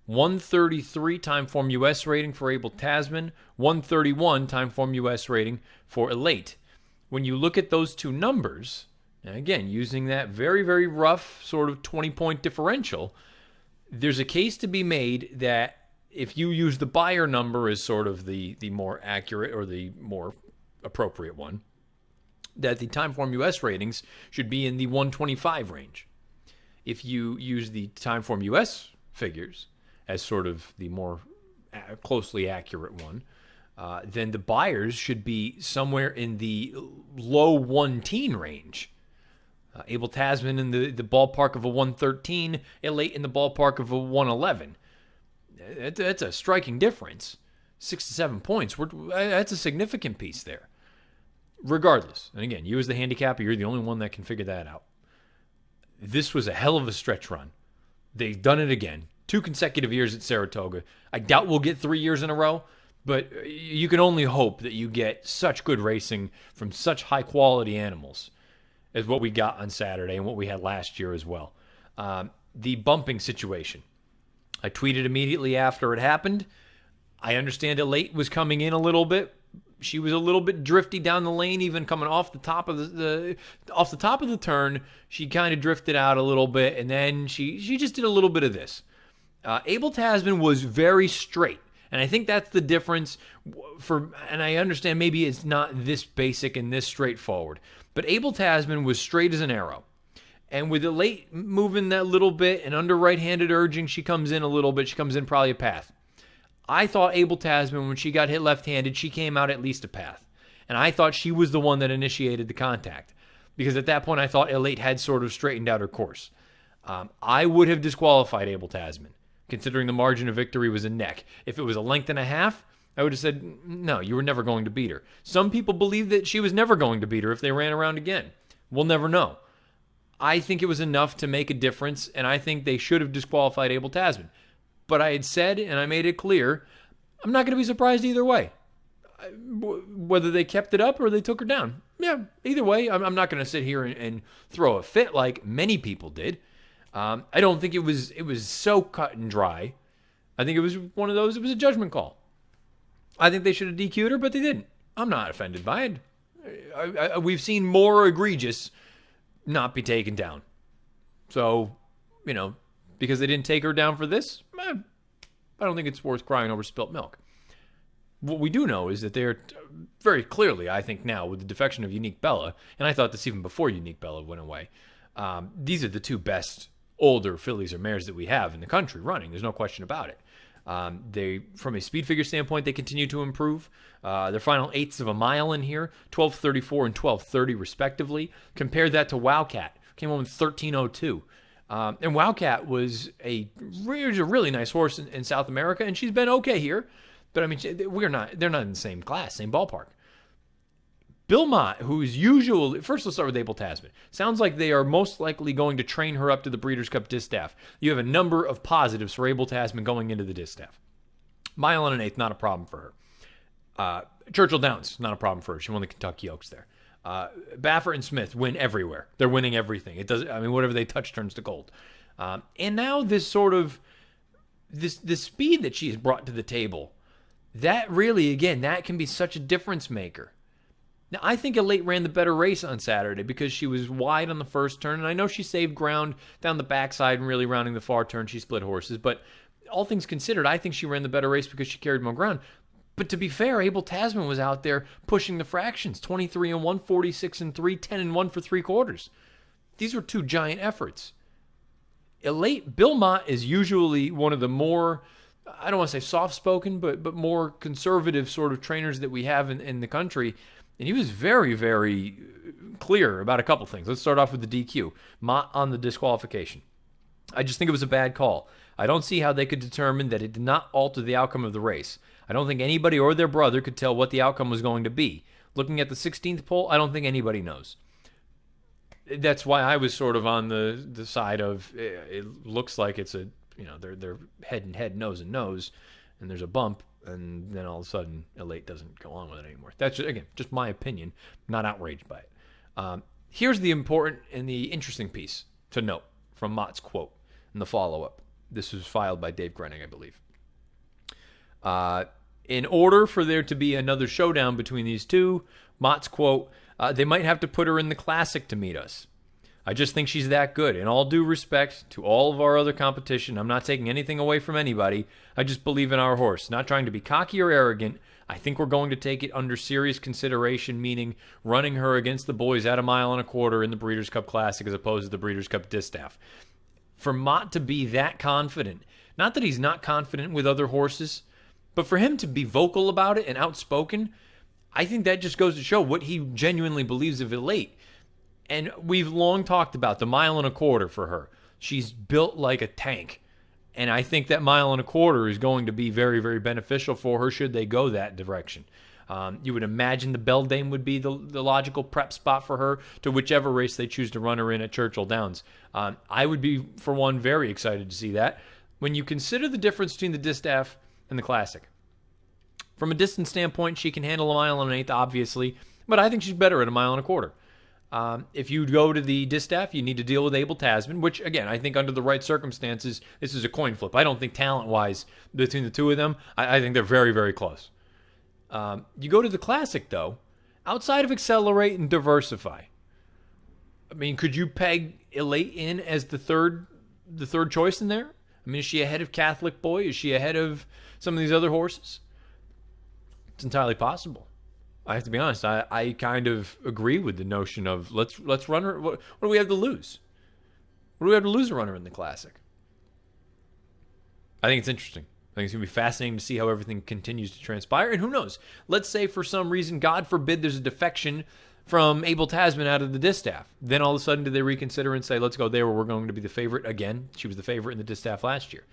133 time form U.S. rating for Abel Tasman, 131 time form U.S. rating for Elate. When you look at those 2 numbers, and again, using that very, very rough sort of 20-point differential, there's a case to be made that if you use the Beyer number as sort of the more accurate or the more appropriate one, that the Timeform US ratings should be in the 125 range. If you use the Timeform US figures as sort of the more closely accurate one, then the Beyers should be somewhere in the low 1-teen range. Abel Tasman in the ballpark of a 113, Elate in the ballpark of a 111. That's a striking difference. 6 to 7 points. That's a significant piece there. Regardless, and again, you as the handicapper, you're the only one that can figure that out. This was a hell of a stretch run. They've done it again. 2 consecutive years at Saratoga. I doubt we'll get 3 years in a row, but you can only hope that you get such good racing from such high-quality animals as what we got on Saturday and what we had last year as well. The bumping situation. I tweeted immediately after it happened. I understand Elate was coming in a little bit. She was a little bit drifty down the lane, even coming off the top of the turn. She kind of drifted out a little bit, and then she just did a little bit of this. Abel Tasman was very straight, and I think that's the difference. And I understand maybe it's not this basic and this straightforward, but Abel Tasman was straight as an arrow. And with Elate moving that little bit and under right-handed urging, she comes in a little bit. She comes in probably a path. I thought Abel Tasman, when she got hit left-handed, she came out at least a path. And I thought she was the one that initiated the contact. Because at that point, I thought Elate had sort of straightened out her course. I would have disqualified Abel Tasman, considering the margin of victory was a neck. If it was a length and a half, I would have said, no, you were never going to beat her. Some people believe that she was never going to beat her if they ran around again. We'll never know. I think it was enough to make a difference, and I think they should have disqualified Abel Tasman. But I had said, and I made it clear, I'm not going to be surprised either way. Whether they kept it up or they took her down. Yeah, either way, I'm not going to sit here and throw a fit like many people did. I don't think it was so cut and dry. I think it was one of those, it was a judgment call. I think they should have DQ'd her, but they didn't. I'm not offended by it. We've seen more egregious not be taken down. So, because they didn't take her down for this, I don't think it's worth crying over spilt milk. What we do know is that they're very clearly, I think now, with the defection of Unique Bella, and I thought this even before Unique Bella went away, these are the 2 best older fillies or mares that we have in the country running. There's no question about it. They, from a speed figure standpoint, they continue to improve. Their final 1/8 of a mile in here, 12:34 and 12:30 respectively. Compare that to Wildcat, came home in 13:02. And Wildcat was a really nice horse in South America, and she's been okay here. But I mean, they're not in the same class, same ballpark. Bill Mott, who is usually, first let's start with Abel Tasman. Sounds like they are most likely going to train her up to the Breeders' Cup Distaff. You have a number of positives for Abel Tasman going into the Distaff. Mile and an 1/8, not a problem for her. Churchill Downs, not a problem for her. She won the Kentucky Oaks there. Baffert and Smith win everywhere. They're winning everything. It does. I mean, whatever they touch turns to gold. And now this sort of this speed that she's brought to the table, that really, again, that can be such a difference maker. Now, I think Elate ran the better race on Saturday because she was wide on the first turn, and I know she saved ground down the backside and really rounding the far turn. She split horses, but all things considered, I think she ran the better race because she carried more ground. But to be fair, Abel Tasman was out there pushing the fractions, 23-1, 46-3, 10-1 for 3/4. These were 2 giant efforts. Elate, Bill Mott is usually one of the more, I don't want to say soft-spoken, but more conservative sort of trainers that we have in the country. And he was very, very clear about a couple things. Let's start off with the DQ. Mott on the disqualification. I just think it was a bad call. I don't see how they could determine that it did not alter the outcome of the race. I don't think anybody or their brother could tell what the outcome was going to be. Looking at the 16th pole, I don't think anybody knows. That's why I was sort of on the side of it looks like it's a, they're head and head, nose and nose, and there's a bump. And then all of a sudden, Elate doesn't go on with it anymore. That's, again, just my opinion. I'm not outraged by it. Here's the important and the interesting piece to note from Mott's quote in the follow-up. This was filed by Dave Grenning, I believe. In order for there to be another showdown between these 2, Mott's quote, they might have to put her in the Classic to meet us. I just think she's that good. In all due respect to all of our other competition, I'm not taking anything away from anybody. I just believe in our horse. Not trying to be cocky or arrogant. I think we're going to take it under serious consideration, meaning running her against the boys at 1.25 miles in the Breeders' Cup Classic as opposed to the Breeders' Cup Distaff. For Mott to be that confident, not that he's not confident with other horses, but for him to be vocal about it and outspoken, I think that just goes to show what he genuinely believes of Elate. And we've long talked about the 1.25 miles for her. She's built like a tank. And I think that 1.25 miles is going to be very, very beneficial for her should they go that direction. You would imagine the Beldame would be the logical prep spot for her to whichever race they choose to run her in at Churchill Downs. I would be, for one, very excited to see that. When you consider the difference between the Distaff and the Classic, from a distance standpoint, she can handle 1.1 miles, obviously, but I think she's better at 1.25 miles. If you go to the Distaff, you need to deal with Abel Tasman, which, again, I think under the right circumstances, this is a coin flip. I don't think talent-wise between the two of them, I think they're very, very close. You go to the Classic, though, outside of Accelerate and Diversify. I mean, could you peg Elate in as the third choice in there? I mean, is she ahead of Catholic Boy? Is she ahead of some of these other horses? It's entirely possible. I have to be honest. I kind of agree with the notion of let's run her. What do we have to lose? What do we have to lose a runner in the Classic? I think it's interesting. I think it's going to be fascinating to see how everything continues to transpire. And who knows? Let's say for some reason, God forbid, there's a defection from Abel Tasman out of the Distaff. Then all of a sudden, do they reconsider and say, let's go there where we're going to be the favorite again? She was the favorite in the Distaff last year.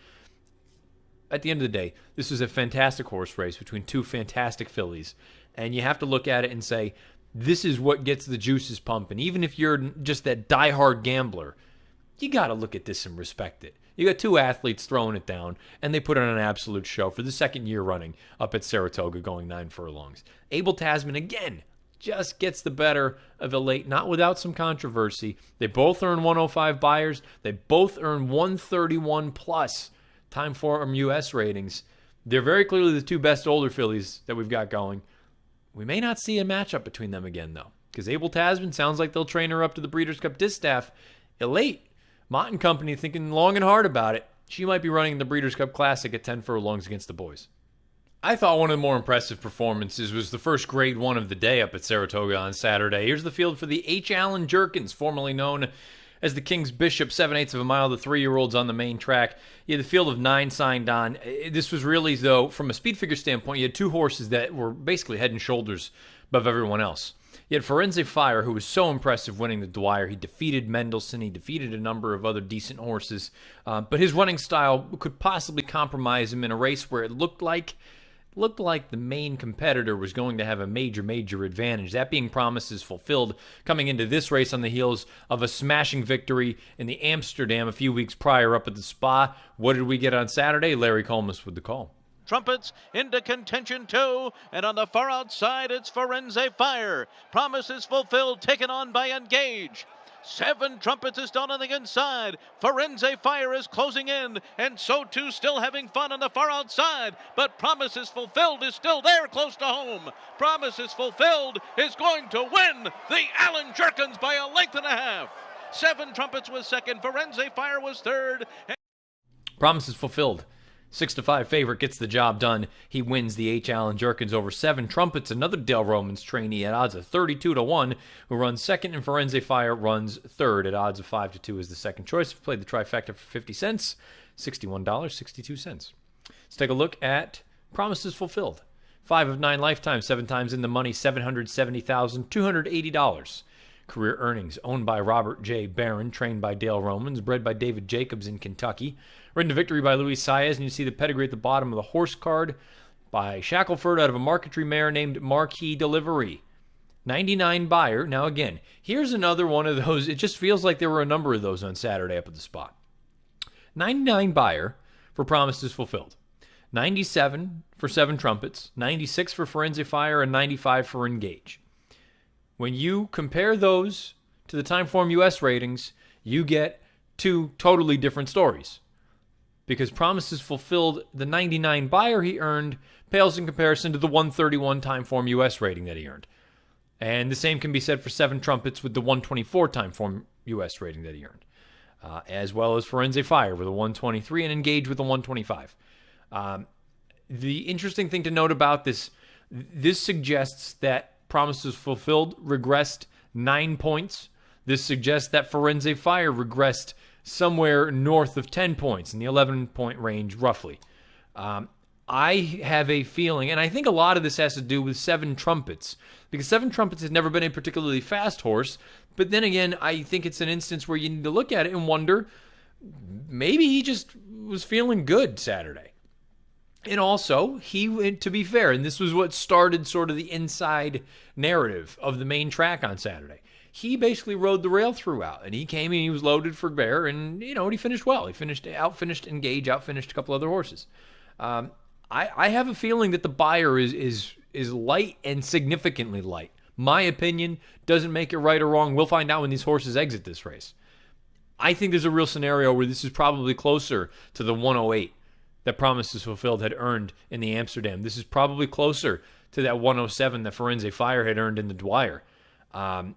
At the end of the day, this is a fantastic horse race between two fantastic fillies. And you have to look at it and say, this is what gets the juices pumping. Even if you're just that diehard gambler, you got to look at this and respect it. You got two athletes throwing it down, and they put on an absolute show for the second year running up at Saratoga, going 9 furlongs. Abel Tasman, again, just gets the better of Elate, not without some controversy. They both earn 105 buyers. They both earn 131 plus Timeform US ratings. They're very clearly the two best older fillies that we've got going. We may not see a matchup between them again, though, because Abel Tasman sounds like they'll train her up to the Breeders' Cup Distaff. Elate, Mott and Company thinking long and hard about it. She might be running the Breeders' Cup Classic at 10 furlongs against the boys. I thought one of the more impressive performances was the first Grade 1 of the day up at Saratoga on Saturday. Here's the field for the H. Allen Jerkins, formerly known as the King's Bishop, 7/8 of a mile, the 3-year-olds on the main track. You had the field of 9 signed on. This was really, though, from a speed figure standpoint, you had two horses that were basically head and shoulders above everyone else. You had Forensic Fire, who was so impressive winning the Dwyer. He defeated Mendelssohn. He defeated a number of other decent horses. But his running style could possibly compromise him in a race where it looked like the main competitor was going to have a major advantage. That being Promises Fulfilled, coming into this race on the heels of a smashing victory in the Amsterdam a few weeks prior up at the Spa. What did we get on Saturday? Larry Colmus with the call. Trumpets into contention too, and on the far outside it's Forensic Fire. Promises Fulfilled taken on by Engage. 7 Trumpets is down on the inside. Forensic Fire is closing in, and so too still having fun on the far outside. But Promises Fulfilled is still there close to home. Promises Fulfilled is going to win the Allen Jerkins by a length and a half. 7 Trumpets was second. Forensic Fire was third. Promises Fulfilled, 6-5 favorite, gets the job done. He wins the H. Allen Jerkins over 7 Trumpets, another Dale Romans trainee at odds of 32-1, who runs second, and Forensic Fire runs third at odds of 5-2 as the second choice. We played the trifecta for 50 cents, $61.62. Let's take a look at Promises Fulfilled. 5 of 9 lifetime, 7 times in the money, $770,280. Career earnings, owned by Robert J. Barron, trained by Dale Romans, bred by David Jacobs in Kentucky. Ridden to victory by Luis Saez, and you see the pedigree at the bottom of the horse card by Shackelford out of a marquetry mare named Marquis Delivery. 99 buyer. Now again, here's another one of those. It just feels like there were a number of those on Saturday up at the spot. 99 buyer for Promises Fulfilled. 97 for 7 Trumpets, 96 for Forensic Fire, and 95 for Engage. When you compare those to the Timeform US ratings, you get two totally different stories. Because Promises Fulfilled, the 99 buyer he earned, pales in comparison to the 131 Timeform US rating that he earned. And the same can be said for 7 Trumpets with the 124 Timeform US rating that he earned. As well as Forensic Fire with a 123 and Engage with a 125. The interesting thing to note about this suggests that Promises Fulfilled regressed 9 points. This suggests that Forensic Fire regressed somewhere north of 10 points, in the 11-point range, roughly. I have a feeling, and I think a lot of this has to do with Seven Trumpets, because Seven Trumpets has never been a particularly fast horse. But then again, I think it's an instance where you need to look at it and wonder, maybe he just was feeling good Saturday. And also, he, to be fair, and this was what started sort of the inside narrative of the main track on Saturday, he basically rode the rail throughout, and he came and he was loaded for bear, and he finished well. He outfinished Engage, outfinished a couple other horses. I have a feeling that the buyer is light and significantly light. My opinion doesn't make it right or wrong. We'll find out when these horses exit this race. I think there's a real scenario where this is probably closer to the 108 that Promises Fulfilled had earned in the Amsterdam. This is probably closer to that 107 that Firenze Fire had earned in the Dwyer.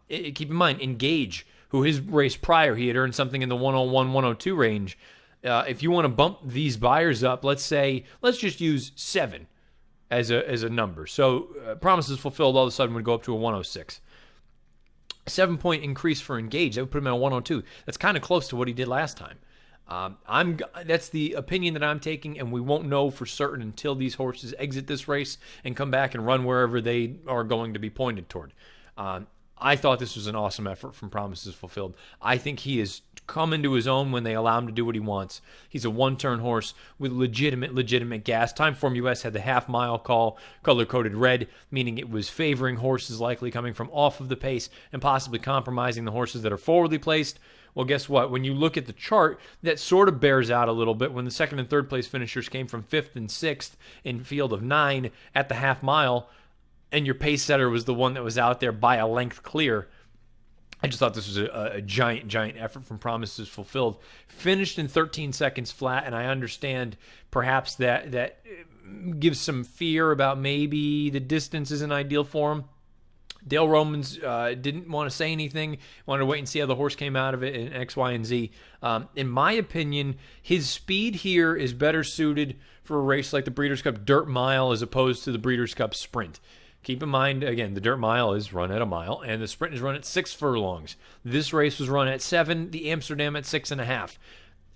Keep in mind, Engage, who his race prior, he had earned something in the 101, 102 range. If you want to bump these buyers up, let's just use 7 as a number. So Promises Fulfilled all of a sudden would go up to a 106. 7-point increase for Engage, that would put him at a 102. That's kind of close to what he did last time. That's the opinion that I'm taking, and we won't know for certain until these horses exit this race and come back and run wherever they are going to be pointed toward. I thought this was an awesome effort from Promises Fulfilled. I think he has come into his own when they allow him to do what he wants. He's a one-turn horse with legitimate gas. Timeform US had the half-mile call, color-coded red, meaning it was favoring horses likely coming from off of the pace and possibly compromising the horses that are forwardly placed. Well, guess what? When you look at the chart, that sort of bears out a little bit when the second and third place finishers came from 5th and 6th in field of 9 at the half-mile, and your pace setter was the one that was out there by a length clear. I just thought this was a giant effort from Promises Fulfilled. Finished in 13 seconds flat, and I understand perhaps that gives some fear about maybe the distance isn't ideal for him. Dale Romans didn't want to say anything, wanted to wait and see how the horse came out of it in X, Y, and Z. In my opinion, his speed here is better suited for a race like the Breeders' Cup Dirt Mile as opposed to the Breeders' Cup Sprint. Keep in mind, again, the Dirt Mile is run at a mile, and the Sprint is run at 6 furlongs. This race was run at 7, the Amsterdam at 6.5.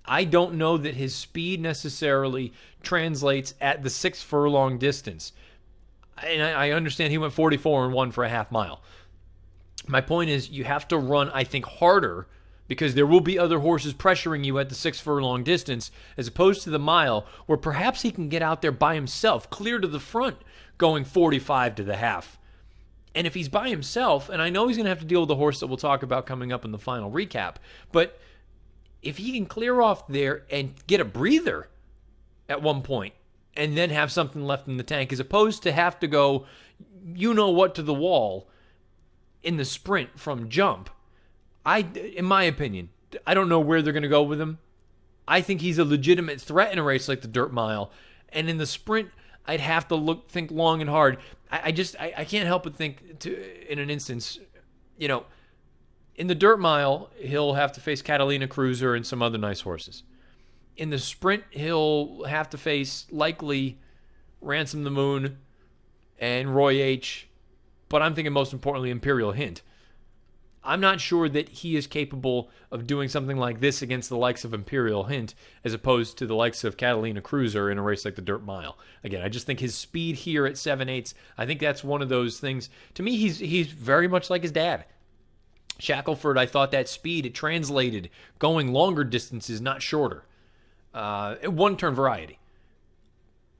I don't know that his speed necessarily translates at the 6 furlong distance. And I understand he went 44 and 1 for a half mile. My point is, you have to run, I think, harder because there will be other horses pressuring you at the 6 furlong distance as opposed to the mile where perhaps he can get out there by himself, clear to the front, going 45 to the half. And if he's by himself, and I know he's going to have to deal with the horse that we'll talk about coming up in the final recap, but if he can clear off there and get a breather at one point and then have something left in the tank as opposed to have to go you-know-what to the wall in the sprint from jump, in my opinion, I don't know where they're going to go with him. I think he's a legitimate threat in a race like the Dirt Mile. And in the sprint, I'd have to think long and hard. I can't help but think in an instance, in the Dirt Mile, he'll have to face Catalina Cruiser and some other nice horses. In the sprint, he'll have to face likely Ransom the Moon and Roy H. But I'm thinking most importantly Imperial Hint. I'm not sure that he is capable of doing something like this against the likes of Imperial Hint as opposed to the likes of Catalina Cruiser in a race like the Dirt Mile. Again, I just think his speed here at 7/8, I think that's one of those things. To me, he's very much like his dad. Shackelford, I thought that speed, it translated going longer distances, not shorter. One-turn variety.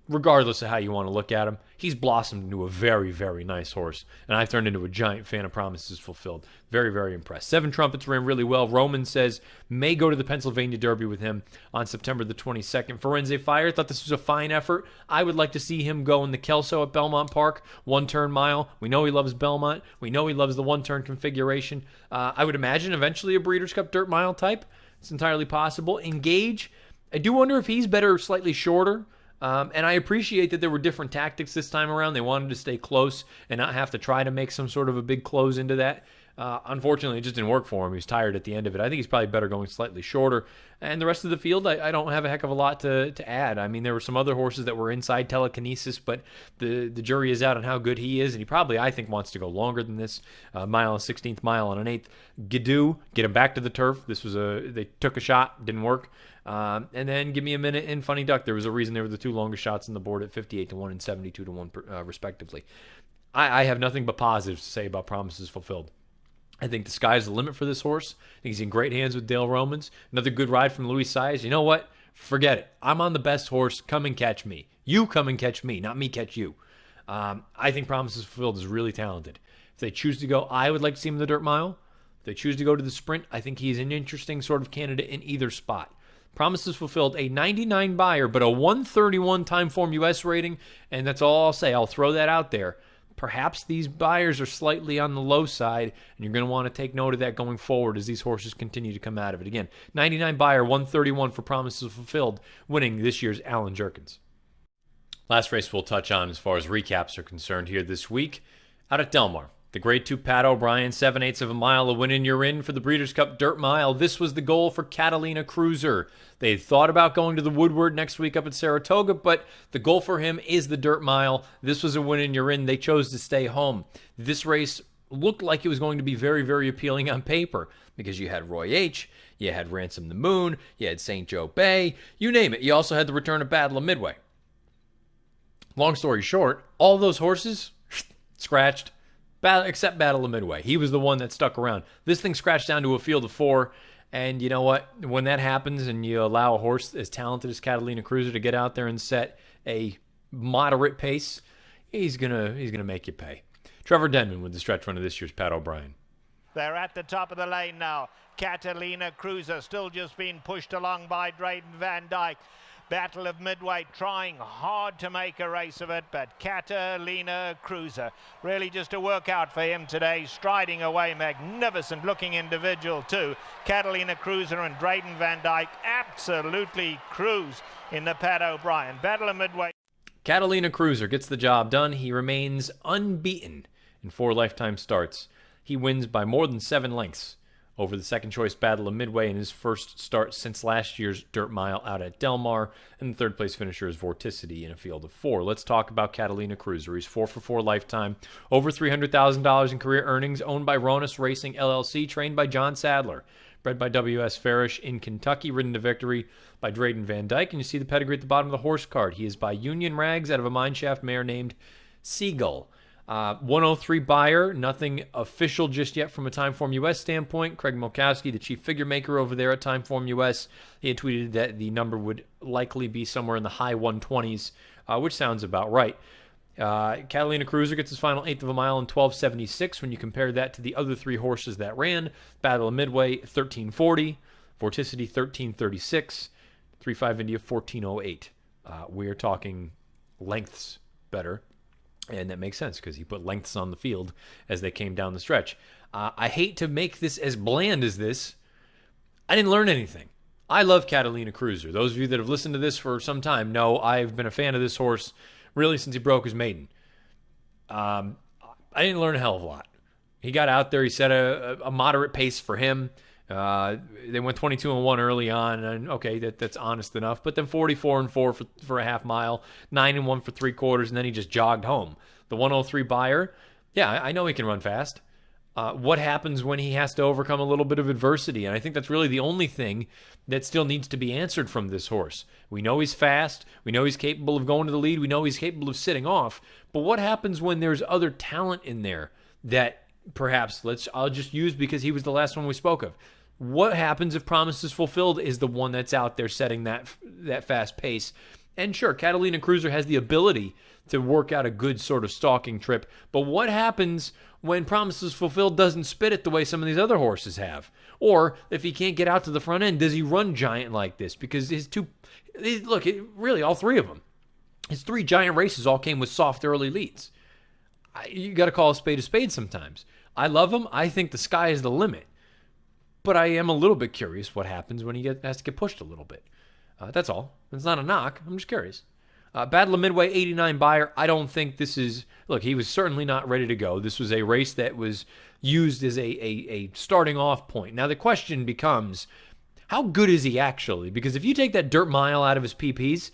Regardless of how you want to look at him, he's blossomed into a very, very nice horse. And I've turned into a giant fan of Promises Fulfilled. Very, very impressed. Seven Trumpets ran really well. Roman says may go to the Pennsylvania Derby with him on September the 22nd. Firenze Fire thought this was a fine effort. I would like to see him go in the Kelso at Belmont Park, one-turn mile. We know he loves Belmont. We know he loves the one-turn configuration. I would imagine eventually a Breeders' Cup Dirt Mile type. It's entirely possible. Engage, I do wonder if he's better slightly shorter. And I appreciate that there were different tactics this time around. They wanted to stay close and not have to try to make some sort of a big close into that. Unfortunately, it just didn't work for him. He was tired at the end of it. I think he's probably better going slightly shorter. And the rest of the field, I don't have a heck of a lot to add. I mean, there were some other horses that were inside telekinesis, but the jury is out on how good he is. And he probably, I think, wants to go longer than this. Mile and 16th mile on an 8th. Gidou, get him back to the turf. They took a shot, didn't work. And then give me a minute in Funny Duck. There was a reason they were the two longest shots on the board at 58 to 1 and 72 to 1, respectively. I have nothing but positives to say about Promises Fulfilled. I think the sky's the limit for this horse. I think he's in great hands with Dale Romans. Another good ride from Luis Saez. You know what? Forget it. I'm on the best horse. Come and catch me. You come and catch me, not me catch you. I think Promises Fulfilled is really talented. If they choose to go, I would like to see him in the dirt mile. If they choose to go to the sprint, I think he's an interesting sort of candidate in either spot. Promises Fulfilled, a 99 buyer, but a 131 time form US rating, and that's all I'll say. I'll throw that out there. Perhaps these buyers are slightly on the low side, and you're going to want to take note of that going forward as these horses continue to come out of it. Again, 99 buyer, 131 for Promises Fulfilled, winning this year's Alan Jerkins. Last race we'll touch on as far as recaps are concerned here this week, out at Del Mar. The Grade 2 Pat O'Brien, 7/8 of a mile, a win and you're in for the Breeders' Cup Dirt Mile. This was the goal for Catalina Cruiser. They had thought about going to the Woodward next week up at Saratoga, but the goal for him is the Dirt Mile. This was a win and you're in. They chose to stay home. This race looked like it was going to be very, very appealing on paper because you had Roy H., you had Ransom the Moon, you had St. Joe Bay, you name it. You also had the return of Battle of Midway. Long story short, all those horses scratched, except Battle of Midway. He was the one that stuck around. This thing scratched down to a field of 4, and you know what? When that happens and you allow a horse as talented as Catalina Cruiser to get out there and set a moderate pace, he's gonna make you pay. Trevor Denman with the stretch run of this year's Pat O'Brien. They're at the top of the lane now. Catalina Cruiser still just being pushed along by Drayden Van Dyke. Battle of Midway trying hard to make a race of it, but Catalina Cruiser really just a workout for him today, striding away, magnificent looking individual too. Catalina Cruiser and Drayden Van Dyke absolutely cruise in the Pat O'Brien. Battle of Midway. Catalina Cruiser gets the job done. He remains unbeaten in 4 lifetime starts. He wins by more than 7 lengths over the second choice Battle of Midway in his first start since last year's Dirt Mile out at Del Mar, and the third place finisher is Vorticity in a field of 4. Let's talk about Catalina Cruiser. He's 4 for 4 lifetime, over $300,000 in career earnings, owned by Ronis Racing LLC, trained by John Sadler, bred by W.S. Farish in Kentucky, ridden to victory by Drayden Van Dyke, and you see the pedigree at the bottom of the horse card. He is by Union Rags out of a mineshaft mare named Seagull. 103 buyer, nothing official just yet from a Timeform US standpoint. Craig Milkowski, the chief figure maker over there at Timeform US, he had tweeted that the number would likely be somewhere in the high 120s, which sounds about right. Catalina Cruiser gets his final 1/8 of a mile in 12.76. When you compare that to the other 3 horses that ran, Battle of Midway 13.40, Vorticity 13.36, 3.5 India 14.08. We are talking lengths better. And that makes sense because he put lengths on the field as they came down the stretch. I hate to make this as bland as this. I didn't learn anything. I love Catalina Cruiser. Those of you that have listened to this for some time know I've been a fan of this horse really since he broke his maiden. I didn't learn a hell of a lot. He got out there. He set a moderate pace for him. They went 22-1 early on, and okay, that's honest enough. But then 44-4 for a half mile, 9-1 for 3/4, and then he just jogged home. The 103 buyer, yeah, I know he can run fast. What happens when he has to overcome a little bit of adversity? And I think that's really the only thing that still needs to be answered from this horse. We know he's fast. We know he's capable of going to the lead. We know he's capable of sitting off. But what happens when there's other talent in there that perhaps I'll just use because he was the last one we spoke of. What happens if Promises Fulfilled is the one that's out there setting that fast pace? And sure, Catalina Cruiser has the ability to work out a good sort of stalking trip, but what happens when Promises Fulfilled doesn't spit it the way some of these other horses have? Or if he can't get out to the front end, does he run giant like this? Because really all 3 of them, his 3 giant races all came with soft early leads. You got to call a spade sometimes. I love him. I think the sky is the limit. But I am a little bit curious what happens when he has to get pushed a little bit. That's all. It's not a knock. I'm just curious. Battle of Midway, 89 buyer. I don't think this is... Look, he was certainly not ready to go. This was a race that was used as a starting off point. Now the question becomes, how good is he actually? Because if you take that Dirt Mile out of his PPs,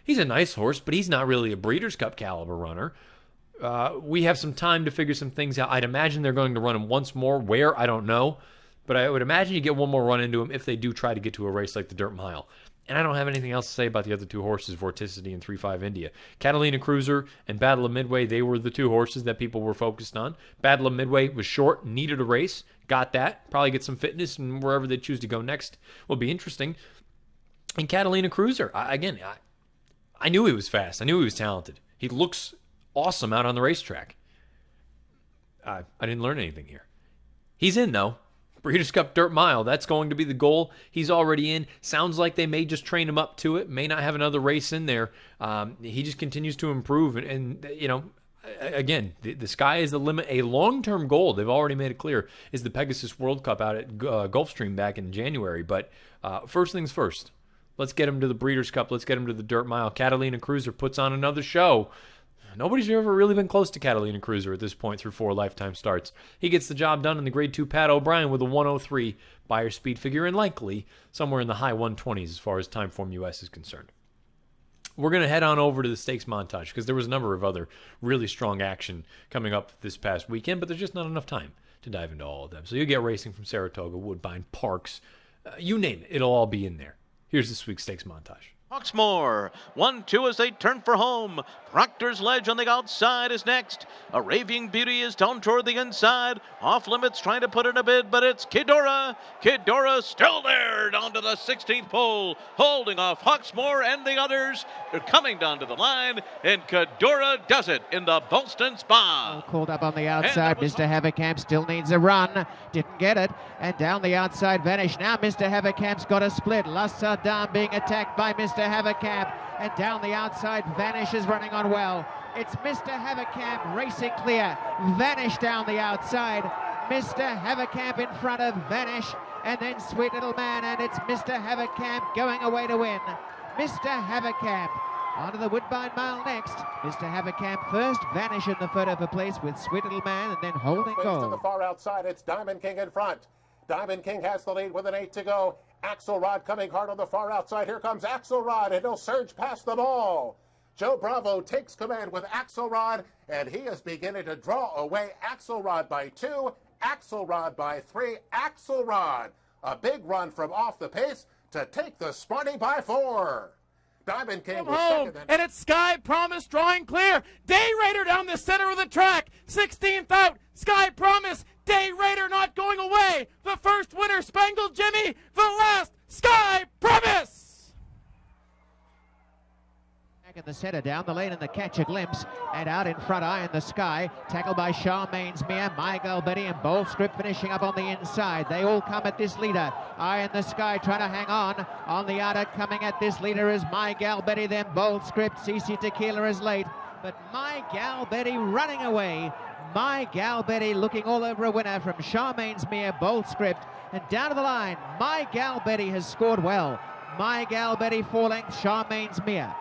he's a nice horse, but he's not really a Breeders' Cup caliber runner. We have some time to figure some things out. I'd imagine they're going to run him once more. Where? I don't know. But I would imagine you get one more run into him if they do try to get to a race like the Dirt Mile. And I don't have anything else to say about the other two horses, Vorticity and 3-5 India. Catalina Cruiser and Battle of Midway, they were the two horses that people were focused on. Battle of Midway was short, needed a race, got that. Probably get some fitness, and wherever they choose to go next will be interesting. And Catalina Cruiser, I knew he was fast. I knew he was talented. He looks awesome out on the racetrack. I didn't learn anything here. He's in, though. Breeders' Cup Dirt Mile, that's going to be the goal. He's already in. Sounds like they may just train him up to it. May not have another race in there. He just continues to improve. And you know, again, the sky is the limit. A long-term goal, they've already made it clear, is the Pegasus World Cup out at Gulfstream back in January. But first things first. Let's get him to the Breeders' Cup. Let's get him to the Dirt Mile. Catalina Cruiser puts on another show. Nobody's ever really been close to Catalina Cruiser at this point through 4 lifetime starts. He gets the job done in the Grade 2 Pat O'Brien with a 103 Beyer speed figure, and likely somewhere in the high 120s as far as Timeform US is concerned. We're going to head on over to the stakes montage because there was a number of other really strong action coming up this past weekend, but there's just not enough time to dive into all of them. So you get racing from Saratoga, Woodbine, Parks, you name it. It'll all be in there. Here's this week's stakes montage. Hawksmoor, 1-2 as they turn for home. Proctor's Ledge on the outside is next. Arabian Beauty is down toward the inside. Off limits trying to put in a bid, but it's Kidora. Kidora still there down to the 16th pole, holding off Hawksmoor and the others. They're coming down to the line, and Kidora does it in the Bolston Spa. Called up on the outside. Mr. Haverkamp still needs a run. Didn't get it. And down the outside, Vanish. Now Mr. Haverkamp's got a split. Lassardam being attacked by Mr. Haverkamp. And down the outside, Vanish is running on well. It's Mr. Haverkamp racing clear. Vanish down the outside. Mr. Haverkamp in front of Vanish. And then Sweet Little Man. And it's Mr. Haverkamp going away to win. Mr. Haverkamp onto the Woodbine Mile next. Mr. Haverkamp first. Vanish in the photo for place with Sweet Little Man. And then holding goal. To the far outside, it's Diamond King in front. Diamond King has the lead with an 8 to go. Axelrod coming hard on the far outside. Here comes Axelrod, and he'll surge past them all. Joe Bravo takes command with Axelrod, and he is beginning to draw away. Axelrod by 2, Axelrod by 3. Axelrod, a big run from off the pace to take the Smarty by 4. Diamond King was home, second. And it's Sky Promise drawing clear. Day Raider down the center of the track. 16th out. Sky Promise. Day Raider not going away. The first winner, Spangled Jimmy. The last, Sky Promise. Back in the center, down the lane in the catch a glimpse. And out in front, Eye in the Sky. Tackled by Charmaine's Mare, My Girl Betty, and Bold Script finishing up on the inside. They all come at this leader. Eye in the Sky trying to hang on. On the outer, coming at this leader is My Gal Betty, then Bold Script. CC Tequila is late. But My Gal Betty running away. My Gal Betty looking all over a winner from Charmaine's Mare, Bold Script. And down to the line, My Gal Betty has scored well. My Gal Betty 4 lengths, Charmaine's Mare.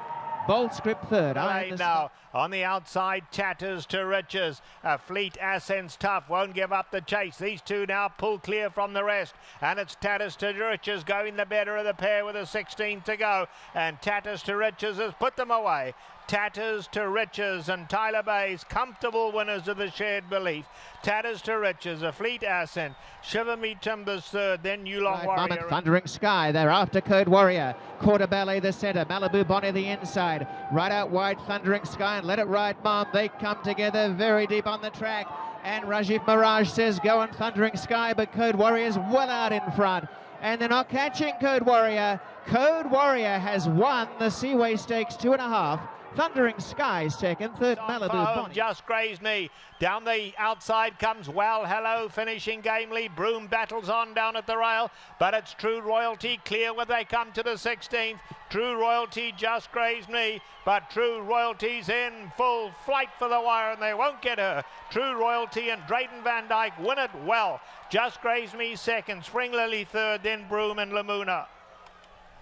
Bold Script third. Now on the outside, Tatters to Riches. Fleet Ascends Tough won't give up the chase. These two now pull clear from the rest, and it's Tatters to Riches going the better of the pair with a 16 to go, and Tatters to Riches has put them away. Tatters to Riches and Tyler Bay's comfortable winners of the Shared Belief. Tatters to Riches, a Fleet Ascent. Shiver Me Timbers third, then Yulong Warrior. Moment, Thundering Sky, they're after Code Warrior. Quarter Ballet the center, Malibu Bonnie the inside. Right out wide, Thundering Sky, and Let It Ride Mom. They come together very deep on the track. And Rajiv Mirage says go on Thundering Sky, but Code Warrior's well out in front. And they're not catching Code Warrior. Code Warrior has won the Seaway Stakes 2.5. Thundering Sky second, third Malibu Bonnie. Just grazed me. Down the outside comes Well Hello, finishing gamely. Broom battles on down at the rail, but it's True Royalty clear when they come to the 16th. True Royalty just grazed me, but True Royalty's in full flight for the wire, and they won't get her. True Royalty and Drayton Van Dyke win it well. Just grazed me second, Spring Lily third, then Broom and Lamuna.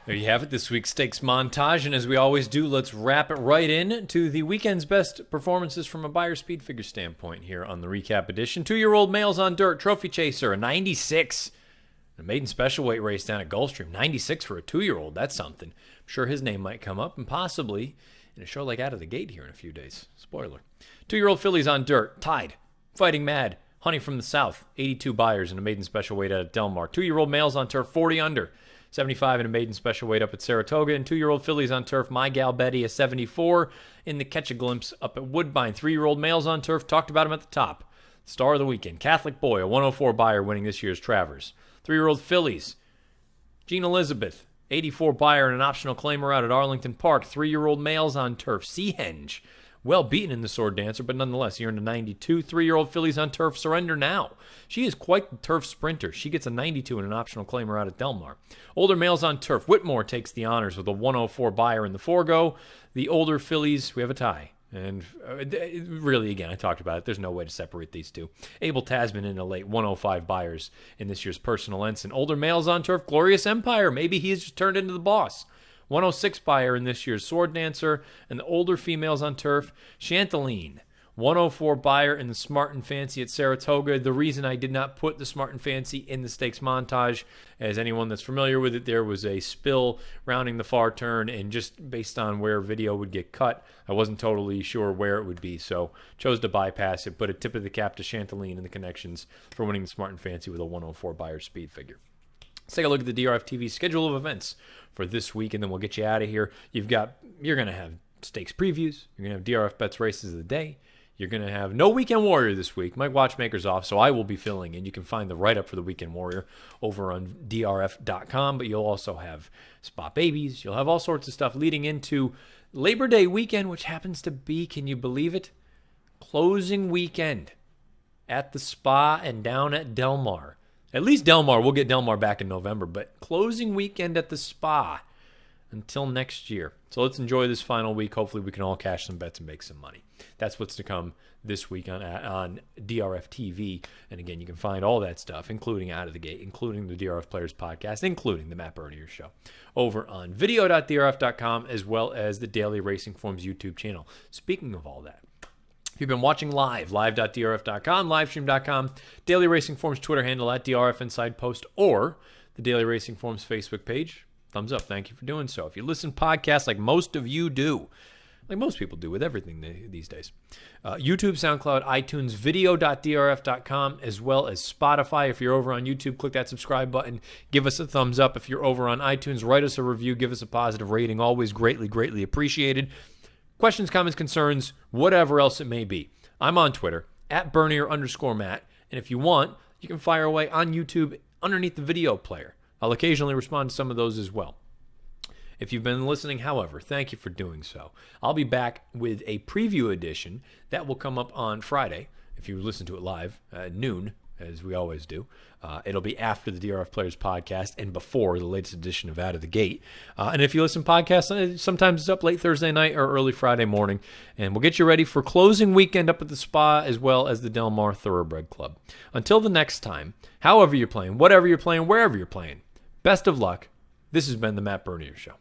There you have it, this week's stakes montage, and as we always do, let's wrap it right in to the weekend's best performances from a Beyer speed figure standpoint here on the recap edition. 2-year-old males on dirt, Trophy Chaser, a 96. A maiden special weight race down at Gulfstream, 96 for a 2-year-old, that's something. I'm sure his name might come up, and possibly in a show like Out of the Gate here in a few days. Spoiler. 2-year-old fillies on dirt, Tide, Fighting Mad, Honey from the South, 82 Buyers in a maiden special weight out at Del Mar. 2-year-old males on turf, 40 under. 75 in a maiden special weight up at Saratoga. And 2-year-old fillies on turf, My Gal Betty, a 74 in the Catch a Glimpse up at Woodbine. 3-year-old males on turf, talked about him at the top. Star of the weekend, Catholic Boy, a 104 buyer winning this year's Travers. 3-year-old fillies, Jean Elizabeth, 84 buyer and an optional claimer out at Arlington Park. 3-year-old males on turf, Seahenge, well beaten in the Sword Dancer, but nonetheless, he earned a 92. 3-year-old fillies on turf, Surrender Now. She is quite the turf sprinter. She gets a 92 and an optional claimer out at Del Mar. Older males on turf, Whitmore takes the honors with a 104 buyer in the Forego. The older fillies, we have a tie. And really, again, I talked about it. There's no way to separate these two. Abel Tasman in the late 105 buyers in this year's Personal Ensign. Older males on turf, Glorious Empire. Maybe he's just turned into the boss. 106 buyer in this year's Sword Dancer. And the older females on turf, Chanteline. 104 buyer in the Smart and Fancy at Saratoga. The reason I did not put the Smart and Fancy in the stakes montage, as anyone that's familiar with it, there was a spill rounding the far turn, and just based on where video would get cut, I wasn't totally sure where it would be, so chose to bypass it, but a tip of the cap to Chanteline and the connections for winning the Smart and Fancy with a 104 buyer speed figure. Let's take a look at the DRF TV schedule of events for this week, and then we'll get you out of here. You're going to have stakes previews. You're going to have DRF bets races of the day. You're going to have no Weekend Warrior this week. Mike Watchmaker's off, so I will be filling in. You can find the write-up for the Weekend Warrior over on drf.com, but you'll also have Spot Babies. You'll have all sorts of stuff leading into Labor Day weekend, which happens to be, can you believe it, closing weekend at the Spa and down at Del Mar. At least Del Mar. We'll get Del Mar back in November, but closing weekend at the Spa until next year. So let's enjoy this final week. Hopefully we can all cash some bets and make some money. That's what's to come this week on DRF TV. And again, you can find all that stuff, including Out of the Gate, including the DRF Players Podcast, including the Matt Bernier Show, over on video.drf.com, as well as the Daily Racing Forms YouTube channel. Speaking of all that, if you've been watching live.drf.com, livestream.com, Daily Racing Forms Twitter handle at DRF Inside Post, or the Daily Racing Forms Facebook page, thumbs up. Thank you for doing so. If you listen to podcasts like most of you do, like most people do with everything these days, YouTube, SoundCloud, iTunes, video.drf.com, as well as Spotify. If you're over on YouTube, click that subscribe button. Give us a thumbs up. If you're over on iTunes, write us a review. Give us a positive rating. Always greatly, greatly appreciated. Questions, comments, concerns, whatever else it may be. I'm on Twitter, at Bernier_Matt. And if you want, you can fire away on YouTube underneath the video player. I'll occasionally respond to some of those as well. If you've been listening, however, thank you for doing so. I'll be back with a preview edition that will come up on Friday. If you listen to it live at noon, as we always do, it'll be after the DRF Players Podcast and before the latest edition of Out of the Gate. And if you listen to podcasts, sometimes it's up late Thursday night or early Friday morning. And we'll get you ready for closing weekend up at the Spa, as well as the Del Mar Thoroughbred Club. Until the next time, however you're playing, whatever you're playing, wherever you're playing, best of luck. This has been the Matt Bernier Show.